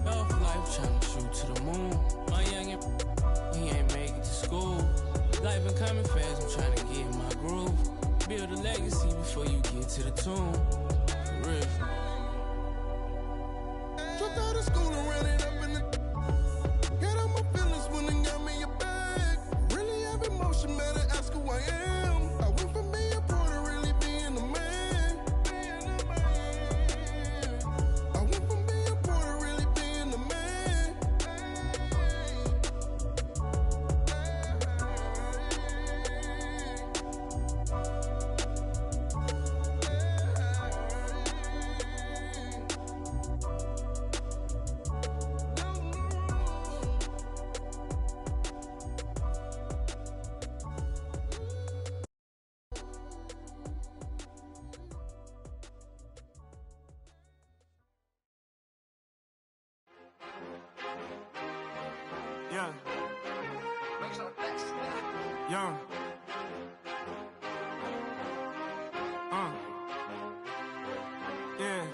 Off life trying to shoot to the moon. My youngin', he ain't make it to school. Life been coming fast, I'm trying to get in my groove. Build a legacy before you get to the tomb. For real. Dropped out of school and ran it up in the. Got all my feelings when they got me a bag. Really have emotion, better ask who I am. I went from being poor to really being a man. I went from being poor to really being a man. Yeah. Young. Yeah.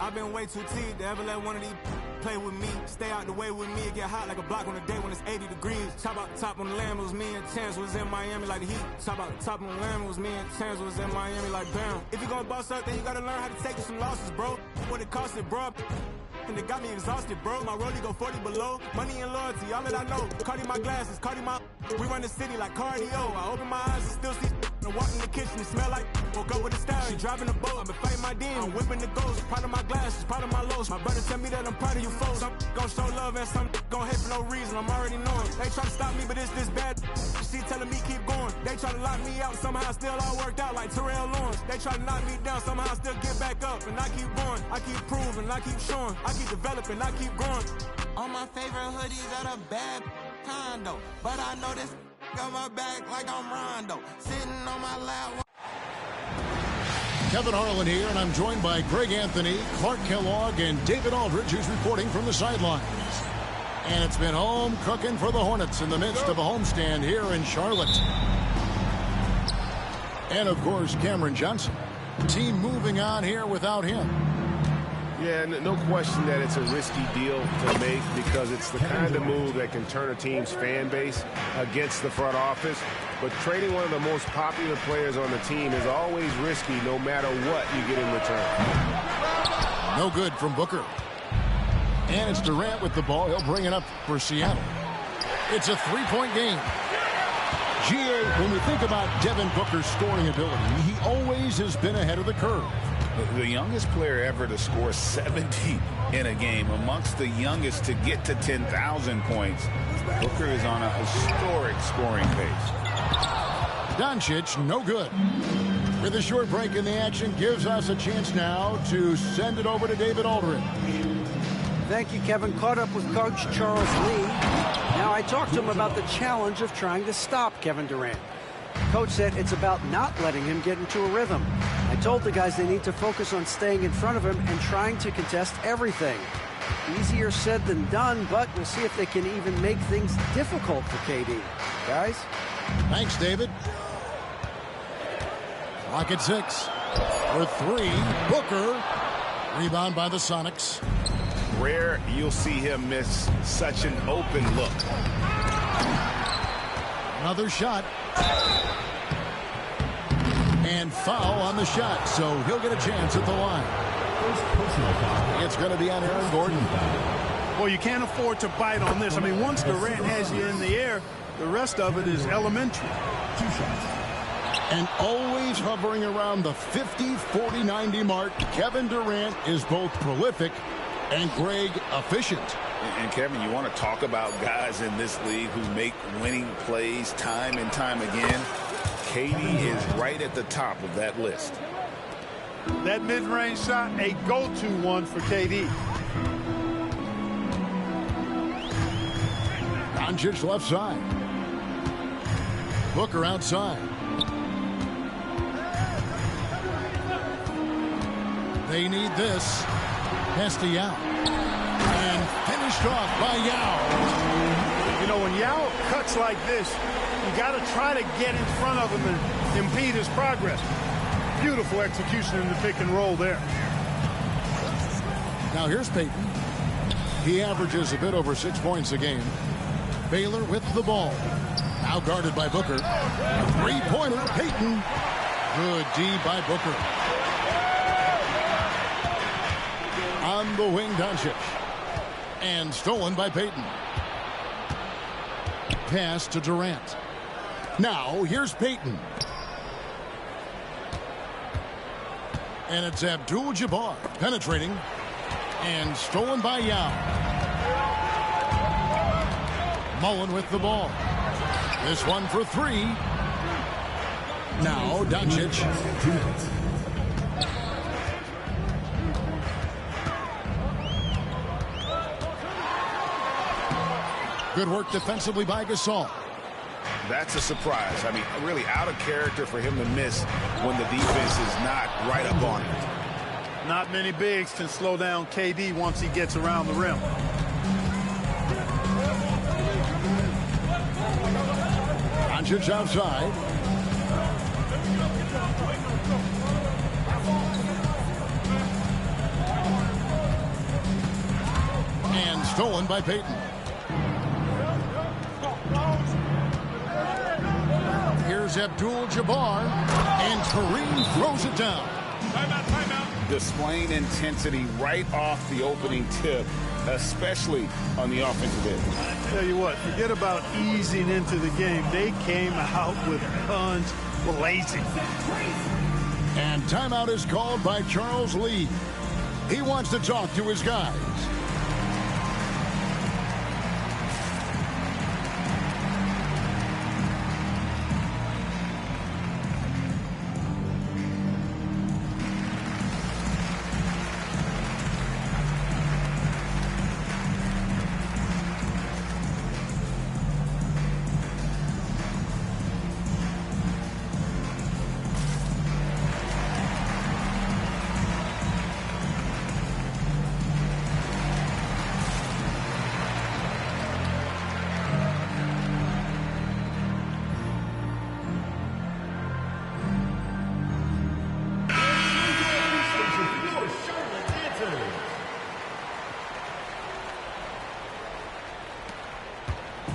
I've been way too teed to ever let one of these play with me. Stay out the way with me. It get hot like a block on a day when it's 80 degrees. Top out the top on the land, it was me and Terrence was in Miami like the Heat. Top out the top on the land, it was me and Terrence was in Miami like bam. If you gonna boss up, then you gotta learn how to take some losses, bro. What it cost it, bro. And it got me exhausted, bro. My rollie go 40 below. Money and loyalty, all that I know. Cardi my glasses, Cardi my. We run the city like cardio. I open my eyes and still see. I walk in the kitchen and smell like. Woke up with a stallion, driving a boat. I've been fighting my demons. I'm whipping the ghost. Proud of my glasses, proud of my lows. My brother tell me that I'm proud of you folks. Some gon' show love and some gon' hate for no reason. I'm already knowing. They try to stop me, but it's this bad. She telling me keep going. They try to lock me out. Somehow still all worked out like Terrell Lawrence. They try to knock me down. Somehow I still get back up. And I keep going. I keep proving. I keep showing. I keep developing. I keep growing. All my favorite hoodies at a bad condo. But I know this got my back like I'm Rondo. Sitting on my lap. Kevin Harlan here, and I'm joined by Greg Anthony, Clark Kellogg, and David Aldridge, who's reporting from the sidelines. And it's been home cooking for the Hornets in the midst of a homestand here in Charlotte. And, of course, Cameron Johnson. Team moving on here without him. Yeah, no question that it's a risky deal to make because it's the kind of move that can turn a team's fan base against the front office. But trading one of the most popular players on the team is always risky no matter what you get in return. No good from Booker. And it's Durant with the ball. He'll bring it up for Seattle. It's a three-point game. GA, when we think about Devin Booker's scoring ability, he always has been ahead of the curve. The youngest player ever to score 70 in a game, amongst the youngest to get to 10,000 points. Booker is on a historic scoring pace. Doncic, no good. With a short break in the action, gives us a chance now to send it over to David Aldridge. Thank you, Kevin. Caught up with Coach Charles Lee. Now, I talked to him about the challenge of trying to stop Kevin Durant. Coach said it's about not letting him get into a rhythm. I told the guys they need to focus on staying in front of him and trying to contest everything. Easier said than done, but we'll see if they can even make things difficult for KD. Guys? Thanks, David. Clock at 6. For 3, Booker. Rebound by the Sonics. Rare you'll see him miss such an open look. Another shot. And foul on the shot, so he'll get a chance at the line. It's going to be on Aaron Gordon. Well, you can't afford to bite on this. I mean, once Durant has you in the air, the rest of it is elementary. 2 shots. And always hovering around the 50, 40, 90 mark, Kevin Durant is both prolific and, Greg, efficient. And Kevin, you want to talk about guys in this league who make winning plays time and time again. KD is right at the top of that list. That mid-range shot, a go-to one for KD. Doncic left side. Booker outside. They need this. Hesty out. Finished off by Yao. You know, when Yao cuts like this, you got to try to get in front of him and impede his progress. Beautiful execution in the pick and roll there. Now here's Payton. He averages a bit over 6 points a game. Baylor with the ball. Now guarded by Booker. Three-pointer, Payton. Good D by Booker. On the wing, Doncic. And stolen by Payton. Pass to Durant. Now here's Payton. And it's Abdul-Jabbar penetrating. And stolen by Yao. Mullen with the ball. This one for three. Now Doncic. Good work defensively by Gasol. That's a surprise. I mean, really out of character for him to miss when the defense is not right up on him. Not many bigs can slow down KD once he gets around the rim. Doncic outside. And stolen by Payton. Here's Abdul-Jabbar. And Kareem throws it down. Displaying intensity right off the opening tip, especially on the offensive end. I tell you what, forget about easing into the game. They came out with guns blazing. And timeout is called by Charles Lee. He wants to talk to his guys.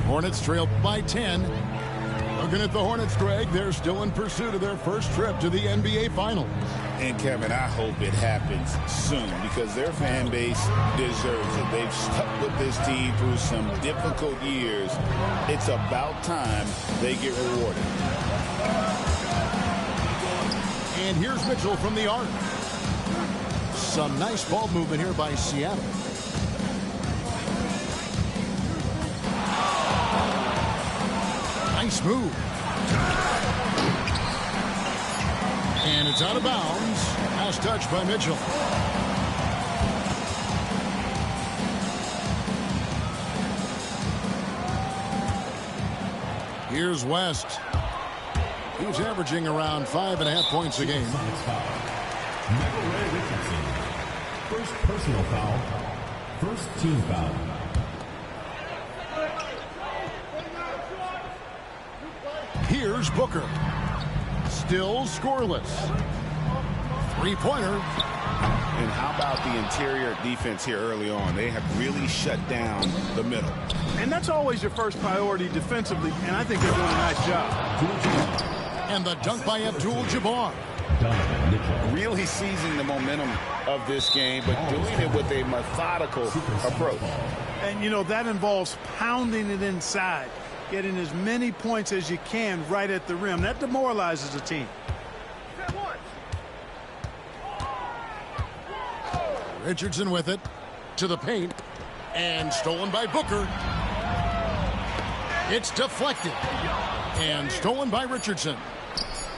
Hornets trail by 10. Looking at the Hornets, Greg, they're still in pursuit of their first trip to the NBA Finals. And, Kevin, I hope it happens soon because their fan base deserves it. They've stuck with this team through some difficult years. It's about time they get rewarded. And here's Mitchell from the arc. Some nice ball movement here by Seattle. Nice move. And it's out of bounds. Last touch by Mitchell. Here's West. He's averaging around 5.5 points a game. First personal foul. First team foul. Here's Booker. Still scoreless. Three-pointer. And how about the interior defense here early on? They have really shut down the middle. And that's always your first priority defensively, and I think they're doing a nice job. And the dunk by Abdul-Jabbar. Really seizing the momentum of this game, but doing it with a methodical approach. And, you know, that involves pounding it inside, getting as many points as you can right at the rim. That demoralizes a team. Richardson with it to the paint and stolen by Booker. It's deflected and stolen by Richardson.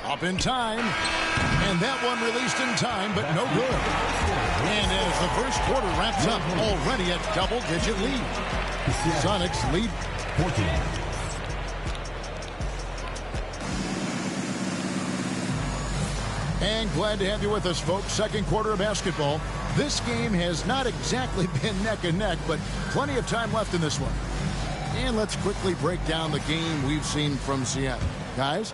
Up in time, and that one released in time, but no good. And as the first quarter wraps up, already a double-digit lead. Sonics lead 14. And glad to have you with us, folks. Second quarter of basketball. This game has not exactly been neck and neck, but plenty of time left in this one. And let's quickly break down the game we've seen from Seattle. Guys?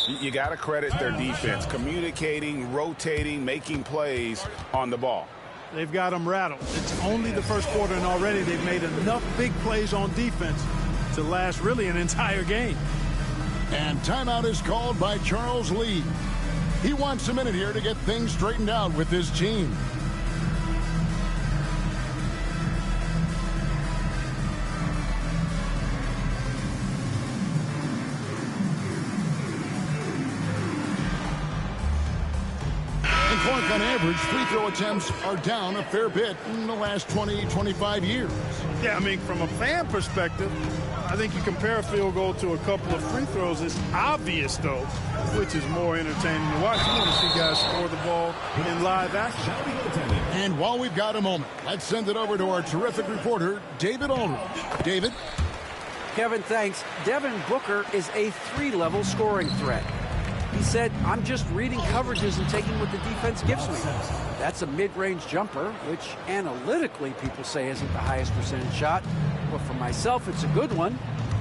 You got to credit their defense, communicating, rotating, making plays on the ball. They've got them rattled. It's only the first quarter, and already they've made enough big plays on defense to last really an entire game. And timeout is called by Charles Lee. He wants a minute here to get things straightened out with his team. Clark, on average, free throw attempts are down a fair bit in the last 20, 25 years. Yeah, I mean, from a fan perspective, I think you compare a field goal to a couple of free throws. It's obvious, though, which is more entertaining to watch. You want to see guys score the ball in live action. And while we've got a moment, let's send it over to our terrific reporter, David Aldridge. David? Kevin, thanks. Devin Booker is a 3-level scoring threat. He said, I'm just reading coverages and taking what the defense gives me. That's a mid-range jumper, which analytically people say isn't the highest percentage shot. But for myself, it's a good one.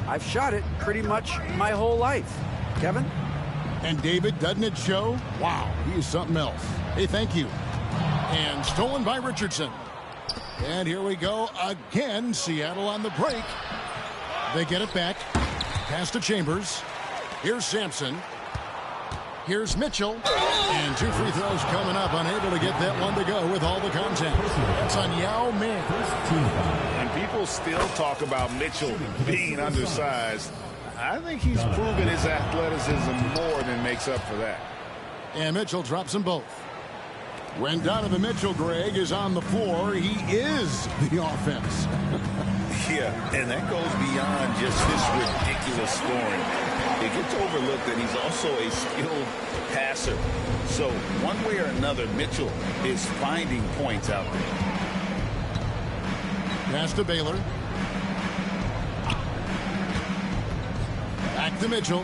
I've shot it pretty much my whole life. Kevin? And David, doesn't it show? Wow, he is something else. Hey, thank you. And stolen by Richardson. And here we go again. Seattle on the break. They get it back. Pass to Chambers. Here's Sampson. Here's Mitchell, and 2 free throws coming up, unable to get that one to go with all the contact. That's on Yao Ming. And people still talk about Mitchell being undersized. I think he's proven his athleticism more than makes up for that. And Mitchell drops them both. When Donovan Mitchell, Greg, is on the floor, he is the offense. Yeah, and that goes beyond just this ridiculous scoring. It gets overlooked that he's also a skilled passer. So one way or another, Mitchell is finding points out there. Pass to Baylor. Back to Mitchell.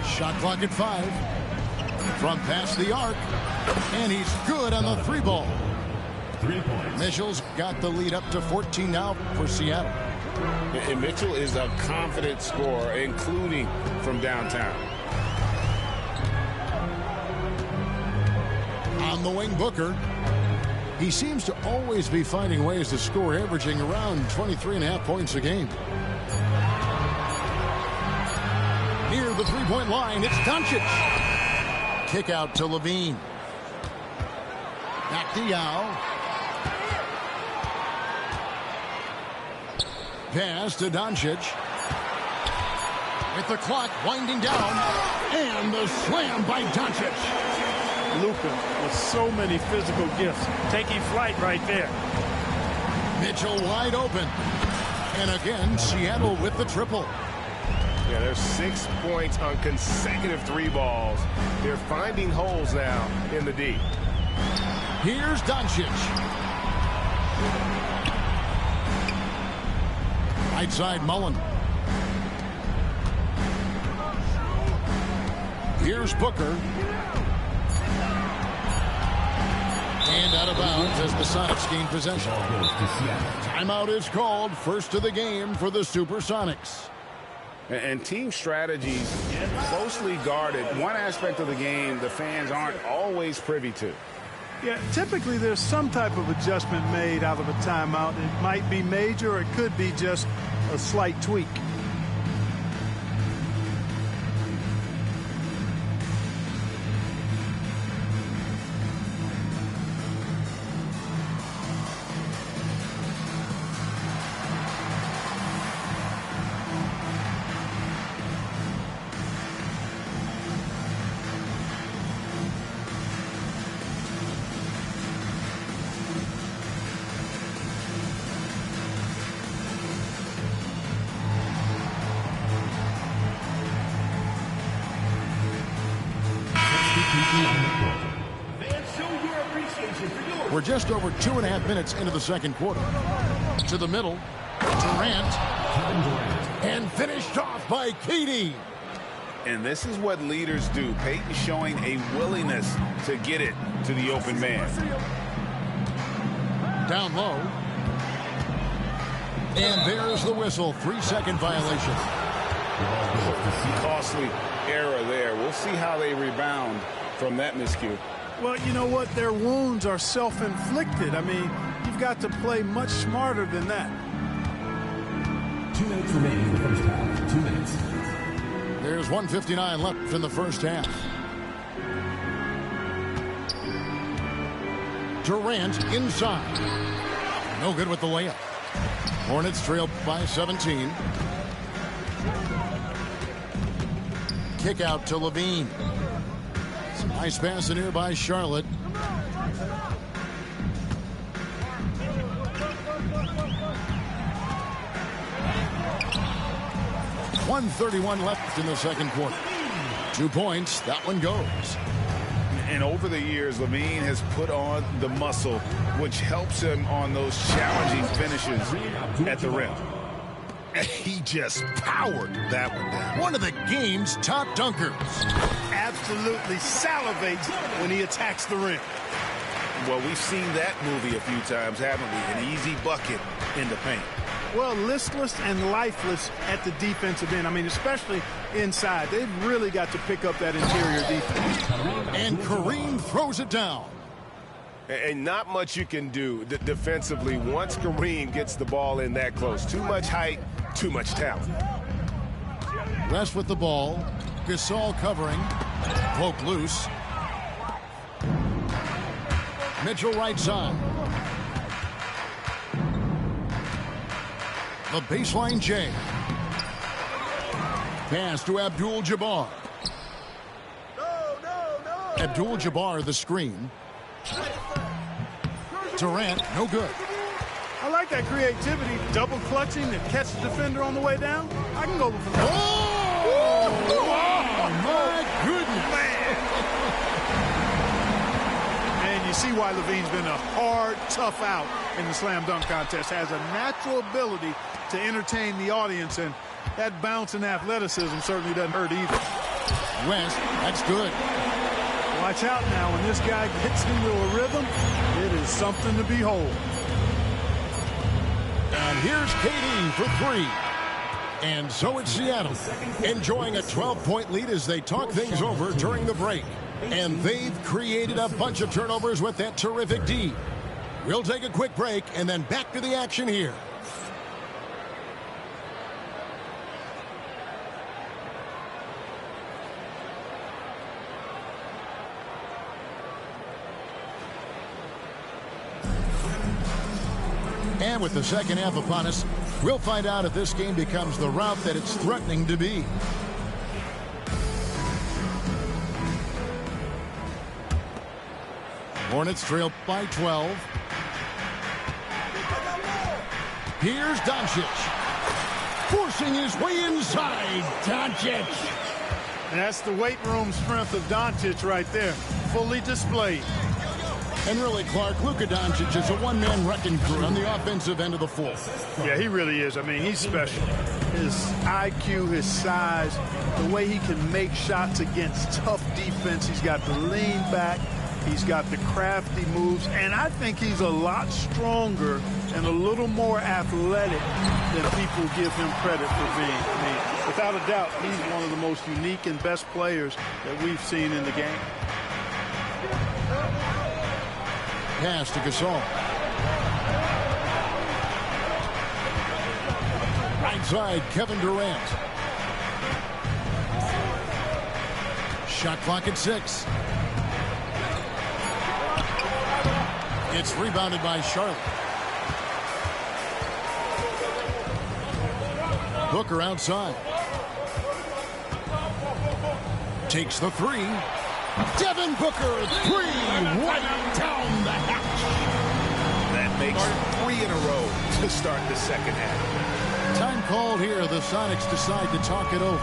Shot clock at 5. From past the arc. And he's good on the 3-ball. 3 points. Mitchell's got the lead up to 14 now for Seattle. And Mitchell is a confident scorer, including from downtown. On the wing, Booker. He seems to always be finding ways to score, averaging around 23.5 points a game. Near the 3-point line, it's Doncic. Kick out to Levine. Back to Yao. Pass to Doncic. With the clock winding down. And the slam by Doncic. Luka with so many physical gifts. Taking flight right there. Mitchell wide open. And again, Seattle with the triple. Yeah, there's 6 points on consecutive 3 balls. They're finding holes now in the D. Here's Doncic. Right side, Mullen. Here's Booker. And out of bounds as the Sonics gain possession. Timeout is called. First of the game for the Supersonics. And team strategies closely guarded. One aspect of the game the fans aren't always privy to. Yeah, typically there's some type of adjustment made out of a timeout. It might be major or it could be just a slight tweak. We're just over 2.5 minutes into the second quarter. To the middle, Durant. And finished off by KD. And this is what leaders do. Peyton showing a willingness to get it to the open man. Down low. And there's the whistle. 3-second violation. Costly error there. We'll see how they rebound from that miscue. Well, you know what? Their wounds are self-inflicted. I mean, you've got to play much smarter than that. 2 minutes remaining in the first half. 2 minutes. There's 1:59 left in the first half. Durant inside. No good with the layup. Hornets trail by 17. Kick out to Levine. Some nice pass in here by Charlotte. .131 left in the second quarter. 2 points. That one goes. And over the years, Levine has put on the muscle, which helps him on those challenging finishes at the rim. And he just powered that one down. One of the game's top dunkers. Absolutely salivates when he attacks the rim. Well, we've seen that movie a few times, haven't we? An easy bucket in the paint. Well, listless and lifeless at the defensive end. I mean, especially inside. They've really got to pick up that interior defense. And Kareem throws it down. And not much you can do defensively once Kareem gets the ball in that close. Too much height, too much talent. West with the ball. Gasol covering. Poke loose. Mitchell right side. The baseline J. Pass to Abdul-Jabbar. Abdul-Jabbar the screen. Durant, no good. I like that creativity. Double clutching and catch the defender on the way down. I can go with that. Oh, my goodness. Man. And you see why Levine's been a hard, tough out in the slam dunk contest. Has a natural ability to entertain the audience, and that bounce and athleticism certainly doesn't hurt either. West, that's good. Watch out now. When this guy gets into a rhythm, it is something to behold. And here's KD for 3. And so it's Seattle, enjoying a 12-point lead as they talk things over during the break. And they've created a bunch of turnovers with that terrific D. We'll take a quick break and then back to the action here. And with the second half upon us, we'll find out if this game becomes the route that it's threatening to be. Hornets trail by 12. Here's Doncic. Forcing his way inside. Doncic. And that's the weight room strength of Doncic right there. Fully displayed. And really, Clark, Luka Doncic is a one-man wrecking crew on the offensive end of the floor. Yeah, he really is. I mean, he's special. His IQ, his size, the way he can make shots against tough defense. He's got the lean back. He's got the crafty moves. And I think he's a lot stronger and a little more athletic than people give him credit for being. I mean, without a doubt, he's one of the most unique and best players that we've seen in the game. Pass to Gasol. Right side, Kevin Durant. Shot clock at 6. It's rebounded by Charlotte. Booker outside. Takes the 3. Devin Booker, 3, right down the hatch. That makes 3 in a row to start the second half. Time called here. The Sonics decide to talk it over.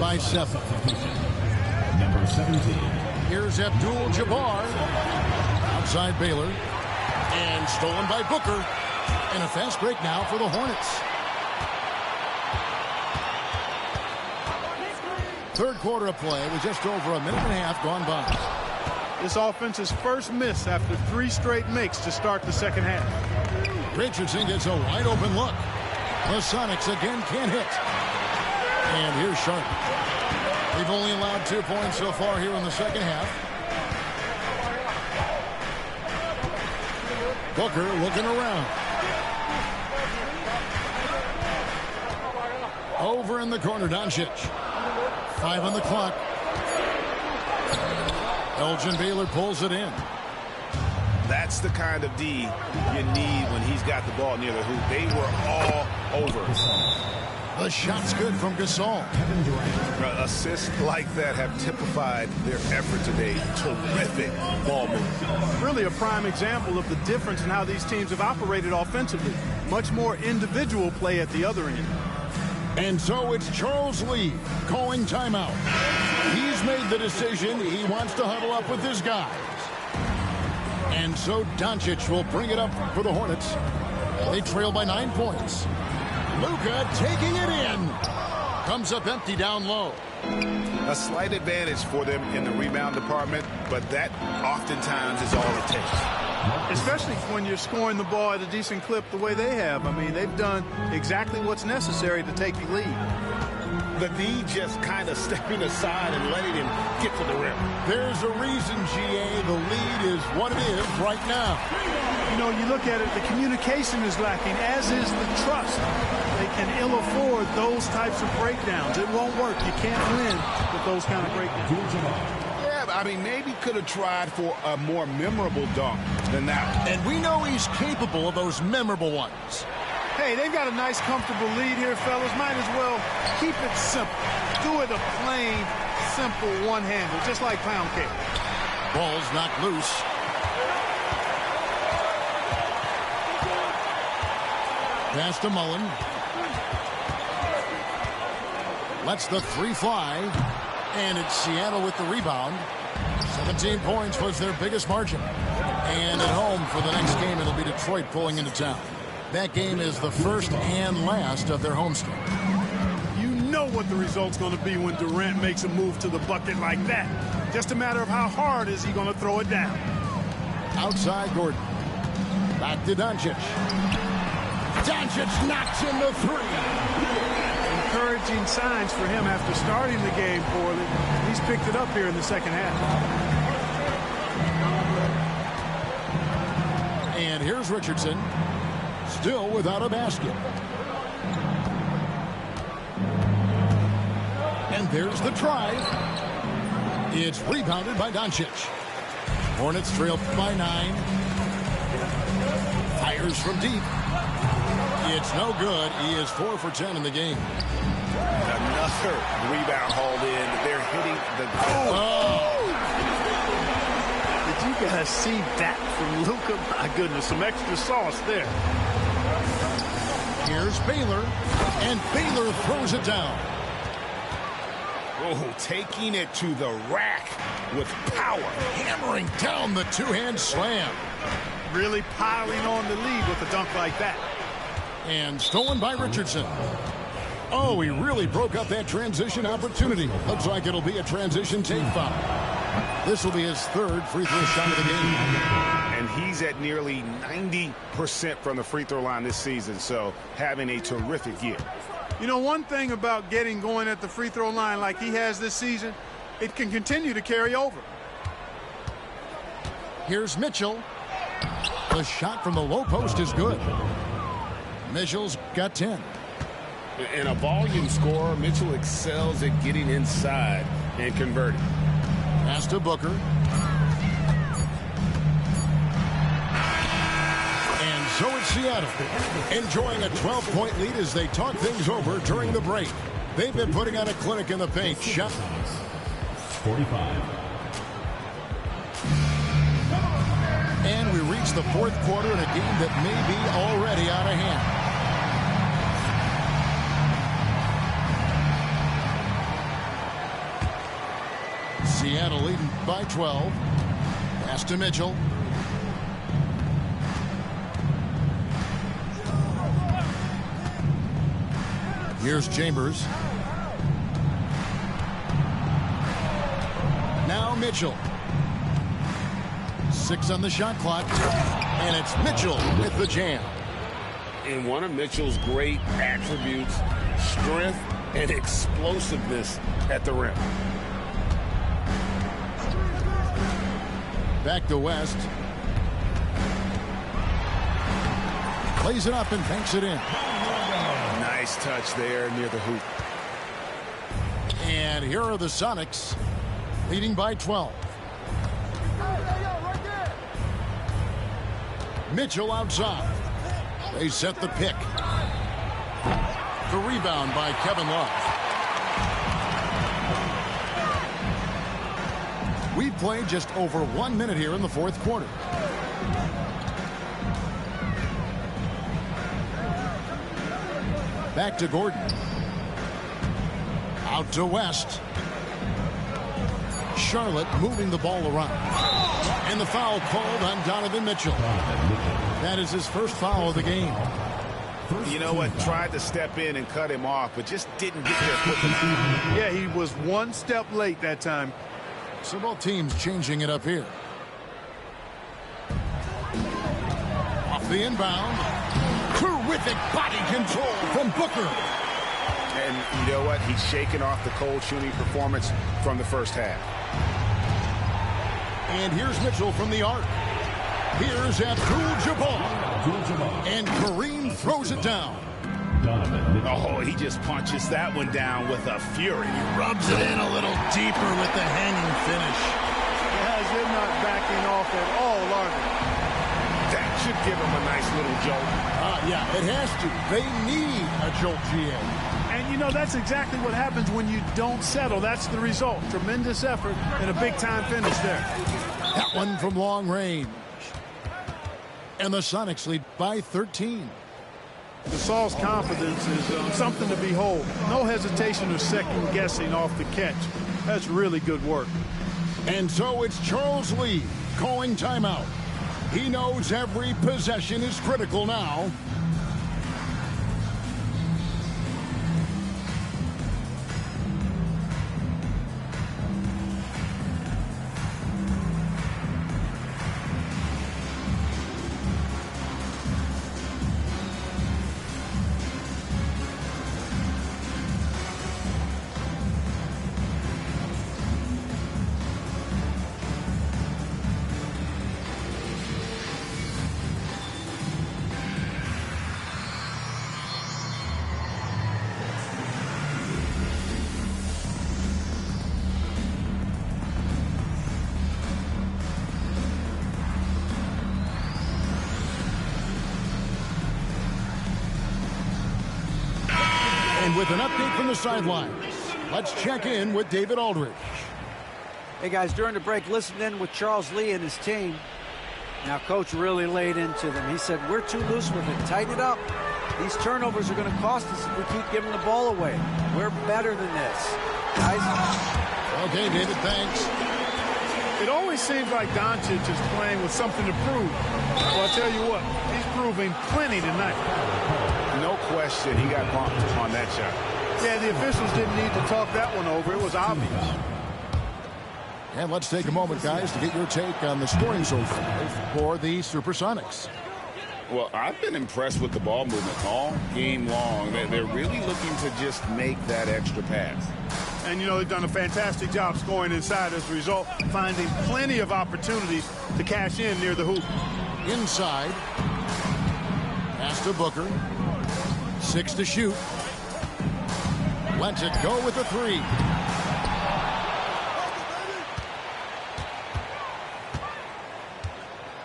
by 7. Number 17. Here's Abdul-Jabbar. Outside Baylor. And stolen by Booker. And a fast break now for the Hornets. Third quarter of play with just over a minute and a half gone by. This offense's first miss after 3 straight makes to start the second half. Richardson gets a wide open look. The Sonics again can't hit. And here's Sharp. They've only allowed 2 points so far here in the second half. Booker looking around. Over in the corner, Doncic. 5 on the clock. Elgin Baylor pulls it in. That's the kind of D you need when he's got the ball near the hoop. They were all over. The shot's good from Gasol. Assists like that have typified their effort today. Terrific ball movement. Really a prime example of the difference in how these teams have operated offensively. Much more individual play at the other end. And so it's Charles Lee calling timeout. He's made the decision he wants to huddle up with his guys. And so Doncic will bring it up for the Hornets. They trail by 9 points. Luka taking it in. Comes up empty down low. A slight advantage for them in the rebound department, but that oftentimes is all it takes. Especially when you're scoring the ball at a decent clip the way they have. I mean, they've done exactly what's necessary to take the lead. The D just kind of stepping aside and letting him get to the rim. There's a reason, GA, the lead is what it is right now. You know, you look at it, the communication is lacking, as is the trust. They can ill afford those types of breakdowns. It won't work. You can't win with those kind of breakdowns. Yeah, but I mean, maybe could have tried for a more memorable dunk than that. And we know he's capable of those memorable ones. Hey, they've got a nice, comfortable lead here, fellas. Might as well keep it simple. Do it a plain, simple one-hander, just like pound cake. Ball's knocked loose. Pass to Mullen. Lets the 3 fly. And it's Seattle with the rebound. 17 points was their biggest margin. And at home for the next game, it'll be Detroit pulling into town. That game is the first and last of their homestand. You know what the result's going to be when Durant makes a move to the bucket like that. Just a matter of how hard is he going to throw it down. Outside Gordon. Back to Doncic. Doncic knocks in the 3. Encouraging signs for him after starting the game poorly. He's picked it up here in the second half. And here's Richardson. Still without a basket. And there's the try. It's rebounded by Doncic. Hornets trail by 9. Fires from deep. It's no good. He is 4 for 10 in the game. Another rebound hauled in. They're hitting the goal. Oh. Did you guys see that from Luka? My goodness, some extra sauce there. Here's Baylor, and Baylor throws it down. Oh, taking it to the rack with power. Hammering down the 2-hand slam. Really piling on the lead with a dunk like that. And stolen by Richardson. Oh, he really broke up that transition opportunity. Looks like it'll be a transition take foul. This will be his 3rd free throw shot of the game. And he's at nearly 90% from the free throw line this season, so having a terrific year. You know, one thing about getting going at the free throw line like he has this season, it can continue to carry over. Here's Mitchell. The shot from the low post is good. Mitchell's got 10. In a volume scorer, Mitchell excels at getting inside and converting. Pass to Booker. And so it's Seattle, enjoying a 12-point lead as they talk things over during the break. They've been putting on a clinic in the paint. Shot 45. And we reach the 4th quarter in a game that may be already out of hand. Indiana leading by 12. Pass to Mitchell. Here's Chambers. Now Mitchell. 6 on the shot clock. And it's Mitchell with the jam. And one of Mitchell's great attributes, strength and explosiveness at the rim. Back to West. Plays it up and banks it in. Nice touch there near the hoop. And here are the Sonics, leading by 12. Mitchell outside. They set the pick. The rebound by Kevin Love. We played just over 1 minute here in the fourth quarter. Back to Gordon. Out to West. Charlotte moving the ball around. And the foul called on Donovan Mitchell. That is his first foul of the game. You know what? Tried to step in and cut him off, but just didn't get there quickly. Yeah, he was one step late that time. So both teams changing it up here. Off the inbound. Terrific body control from Booker. And you know what? He's shaking off the cold shooting performance from the first half. And here's Mitchell from the arc. Here's Abdul-Jabbar. And Kareem throws it down. Oh, he just punches that one down with a fury. He rubs it in a little deeper with the hanging finish. Guys, they're not backing off at all, are they? That should give him a nice little jolt. Yeah, it has to. They need a jolt, GA. And, you know, that's exactly what happens when you don't settle. That's the result. Tremendous effort and a big-time finish there. That one from long range. And the Sonics lead by 13. Gasol's confidence is something to behold. No hesitation or second guessing off the catch. That's really good work. And so it's Charles Lee calling timeout. He knows every possession is critical now. And with an update from the sidelines, let's check in with David Aldridge. Hey, guys, during the break, listen in with Charles Lee and his team. Now, Coach really laid into them. He said, we're too loose with it. Tighten it up. These turnovers are going to cost us if we keep giving the ball away. We're better than this. Guys? Okay, David, thanks. It always seems like Doncic is playing with something to prove. Well, I'll tell you what, he's proving plenty tonight. No question he got bumped on that shot. Yeah, the officials didn't need to talk that one over. It was obvious. And let's take a moment, guys, to get your take on the scoring so far for the Supersonics. Well, I've been impressed with the ball movement all game long. They're really looking to just make that extra pass. And, you know, they've done a fantastic job scoring inside as a result, finding plenty of opportunities to cash in near the hoop. Inside. Pass to Booker. 6 to shoot. Lets it go with the 3.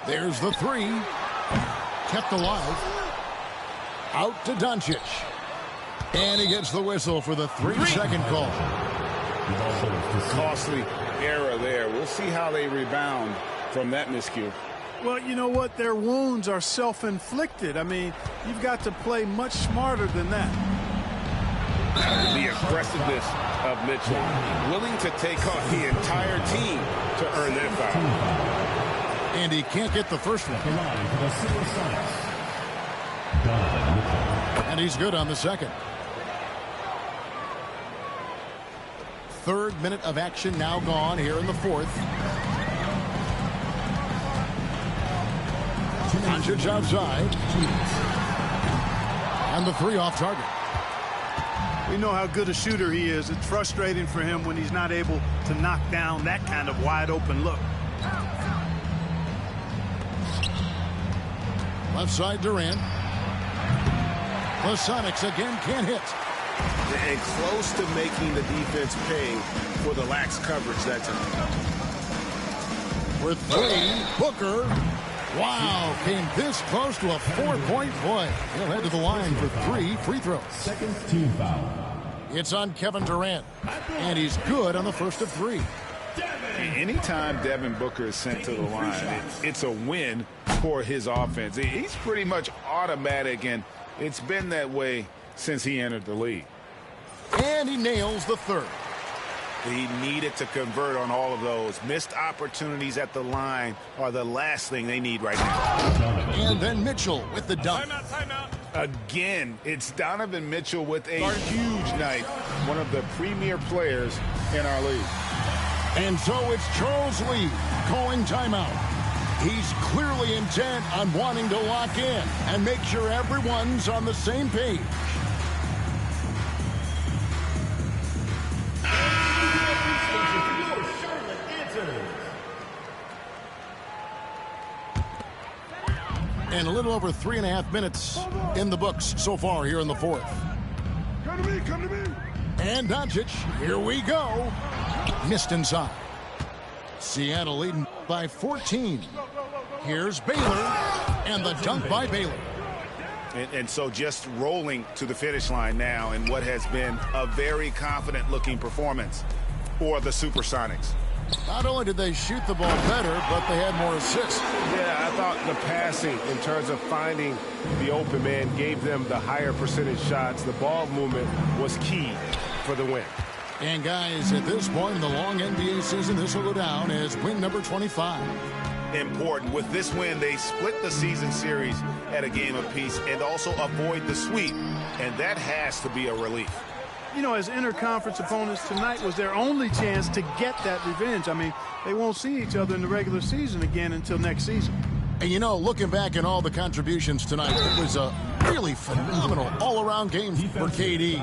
There's the 3. Kept alive. Out to Doncic. And he gets the whistle for the 3-second call. Costly error there. We'll see how they rebound from that miscue. Well, you know what? Their wounds are self-inflicted. I mean, you've got to play much smarter than that. The aggressiveness of Mitchell, willing to take on the entire team to earn that foul. And he can't get the first one. And he's good on the second. Third minute of action now gone here in the fourth. Doncic outside. And the three off target. We know how good a shooter he is. It's frustrating for him when he's not able to knock down that kind of wide open look. Left side Durant. The Sonics again can't hit. And close to making the defense pay for the lax coverage that time. For three, Booker. Wow, came this close to a 4-point play. He'll head to the line for 3 free throws. Second team foul. It's on Kevin Durant, and he's good on the first of 3. Anytime Devin Booker is sent to the line, it's a win for his offense. He's pretty much automatic, and it's been that way since he entered the league. And he nails the third. He needed to convert on all of those. Missed opportunities at the line are the last thing they need right now. And then Mitchell with the dunk. Timeout. Again, it's Donovan Mitchell with a huge night. One of the premier players in our league. And so it's Charles Lee calling timeout. He's clearly intent on wanting to lock in and make sure everyone's on the same page. And a little over 3.5 minutes in the books so far here in the fourth. Come to me, come to me. And Doncic, here we go. Missed inside. Seattle leading by 14. Here's Baylor, and the dunk by Baylor. And so just rolling to the finish line now in what has been a very confident-looking performance for the Supersonics. Not only did they shoot the ball better, but they had more assists. Yeah, I thought the passing in terms of finding the open man gave them the higher percentage shots. The ball movement was key for the win. And guys, at this point in the long NBA season, this will go down as win number 25. Important. With this win, they split the season series at a game apiece and also avoid the sweep. And that has to be a relief. You know, as interconference opponents, tonight was their only chance to get that revenge. I mean, they won't see each other in the regular season again until next season. And, you know, looking back at all the contributions tonight, it was a really phenomenal all-around game for KD.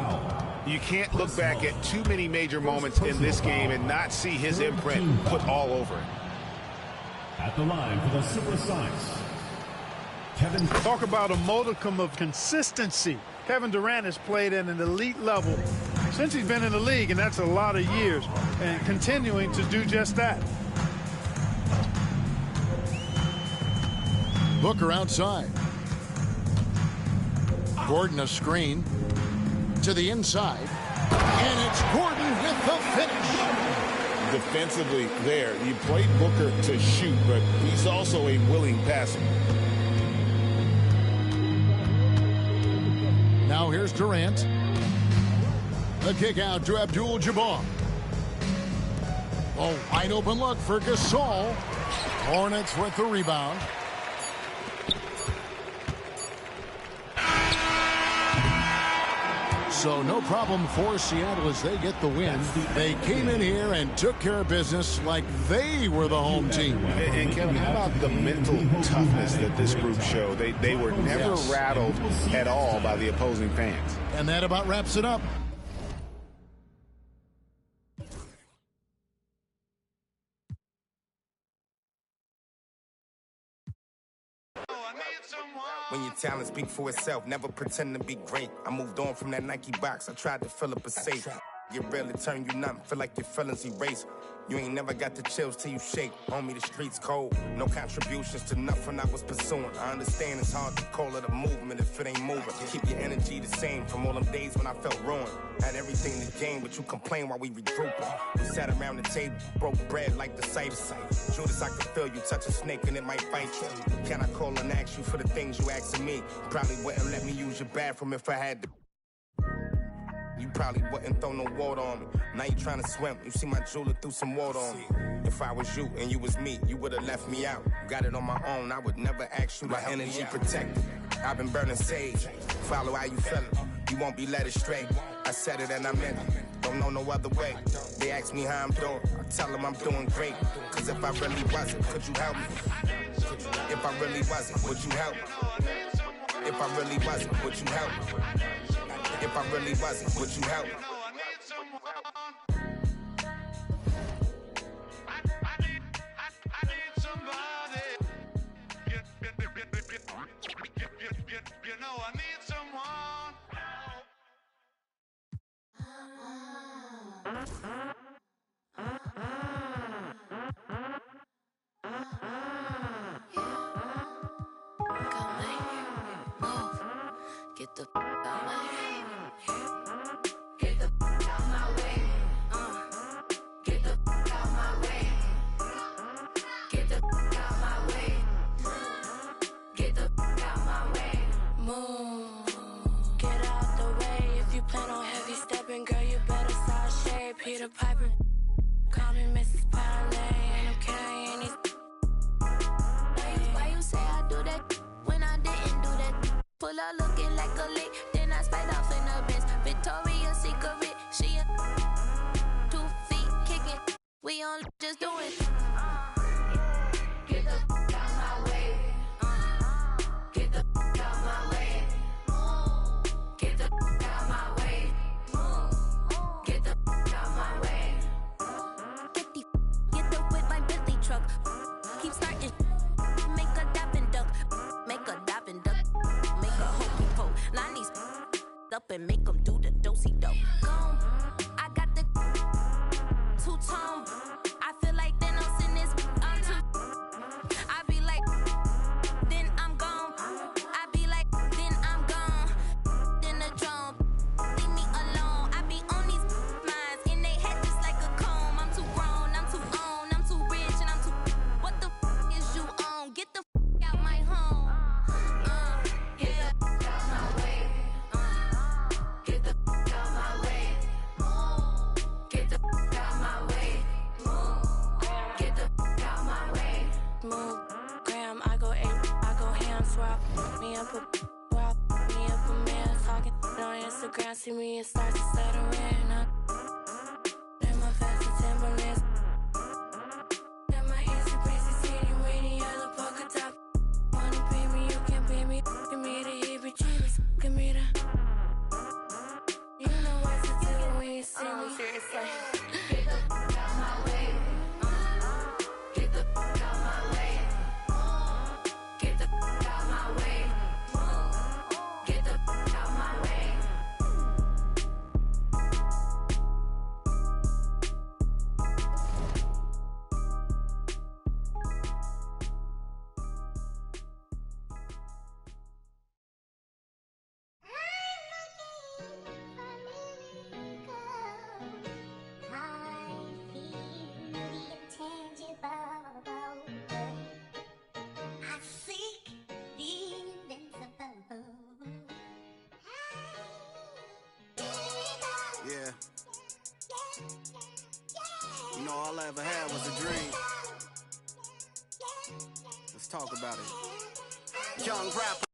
You can't look back at too many major moments in this game and not see his imprint put all over it. At the line for the Supersonics, Kevin. Talk about a modicum of consistency. Kevin Durant has played at an elite level since he's been in the league, and that's a lot of years, and continuing to do just that. Booker outside. Gordon a screen to the inside, and it's Gordon with the finish. Defensively there, you played Booker to shoot, but he's also a willing passer. Now here's Durant. The kick out to Abdul-Jabbar. Oh, wide open look for Gasol. Hornets with the rebound. So no problem for Seattle as they get the win. They came in here and took care of business like they were the home team. And Kevin, how about the mental toughness that this group showed? They were never rattled at all by the opposing fans. And that about wraps it up. When your talent speak for itself, never pretend to be great. I moved on from that Nike box, I tried to fill up a safe. You rarely turn you nothing, feel like your feelings erase. You ain't never got the chills till you shake. Homie, the streets cold. No contributions to nothing I was pursuing. I understand it's hard to call it a movement if it ain't moving. Keep your energy the same from all them days when I felt ruined. Had everything to gain, but you complain while we regrouping. We sat around the table, broke bread like the Cypher. Judas, I could feel you touch a snake and it might bite you. Can I call and ask you for the things you asking me? Probably wouldn't let me use your bathroom if I had to. You probably wouldn't throw no water on me. Now you trying to swim. You see my jeweler threw some water on me. If I was you and you was me, you would have left me out. Got it on my own. I would never ask you to help me out. My energy protected. I've been burning sage. Follow how you feeling. You won't be led astray. I said it and I meant it. Don't know no other way. They ask me how I'm doing. I tell them I'm doing great. Cause if I really wasn't, could you help me? If I really wasn't, would you help me? If I really wasn't, would you help me? If I really wasn't, would you help me? Get the out my way. Get the out my way. Get the out my way. Get the out my way. Get the out my way. Move. Get out the way. If you plan on heavy stepping, girl, you better side shade. Peter Piper. Call me Mrs. Parlay. And I'm carrying these. Why you say I do that when I didn't do that? Pull up looking like a lick, then I sped off in the Benz. Victoria's Secret, she a 2 feet kicking. We on just doing. Get the out my way. Get the out my way. Get the out my way. Get the out my way. 50, get the whip my Bentley truck. Keep starting. Make a dap and duck. Make a dap and duck. Make a hokey poke. Line these up and make them do the dosey-do. Gone. I got the two-tone. I feel like Thanos in this. I'm too. I be like, then I'm gone. I be like, then I'm gone. Then the drum. Leave me alone. I be on these minds in they head just like a comb. I'm too grown. I'm too on. I'm too rich and I'm too. What the is you on? Get the out my home. Get the out my way. Get the out my way. Get the out my way. Get the out my way. Move, Graham, I go ham, swap me up a man talking on Instagram. See me and start to stuttering. Then my fast and Timberlands. Then my easy breezy city rainy yellow polka top. Wanna pay me, you can pay me. Give me the heebie-jeebies. Give me the. You know what to do when you see me. Seriously. Get the out my way. Get the out my way. Get the out my way. Get the out my way. Yeah. You know, all I ever had was a dream. Let's talk about it. Young rapper.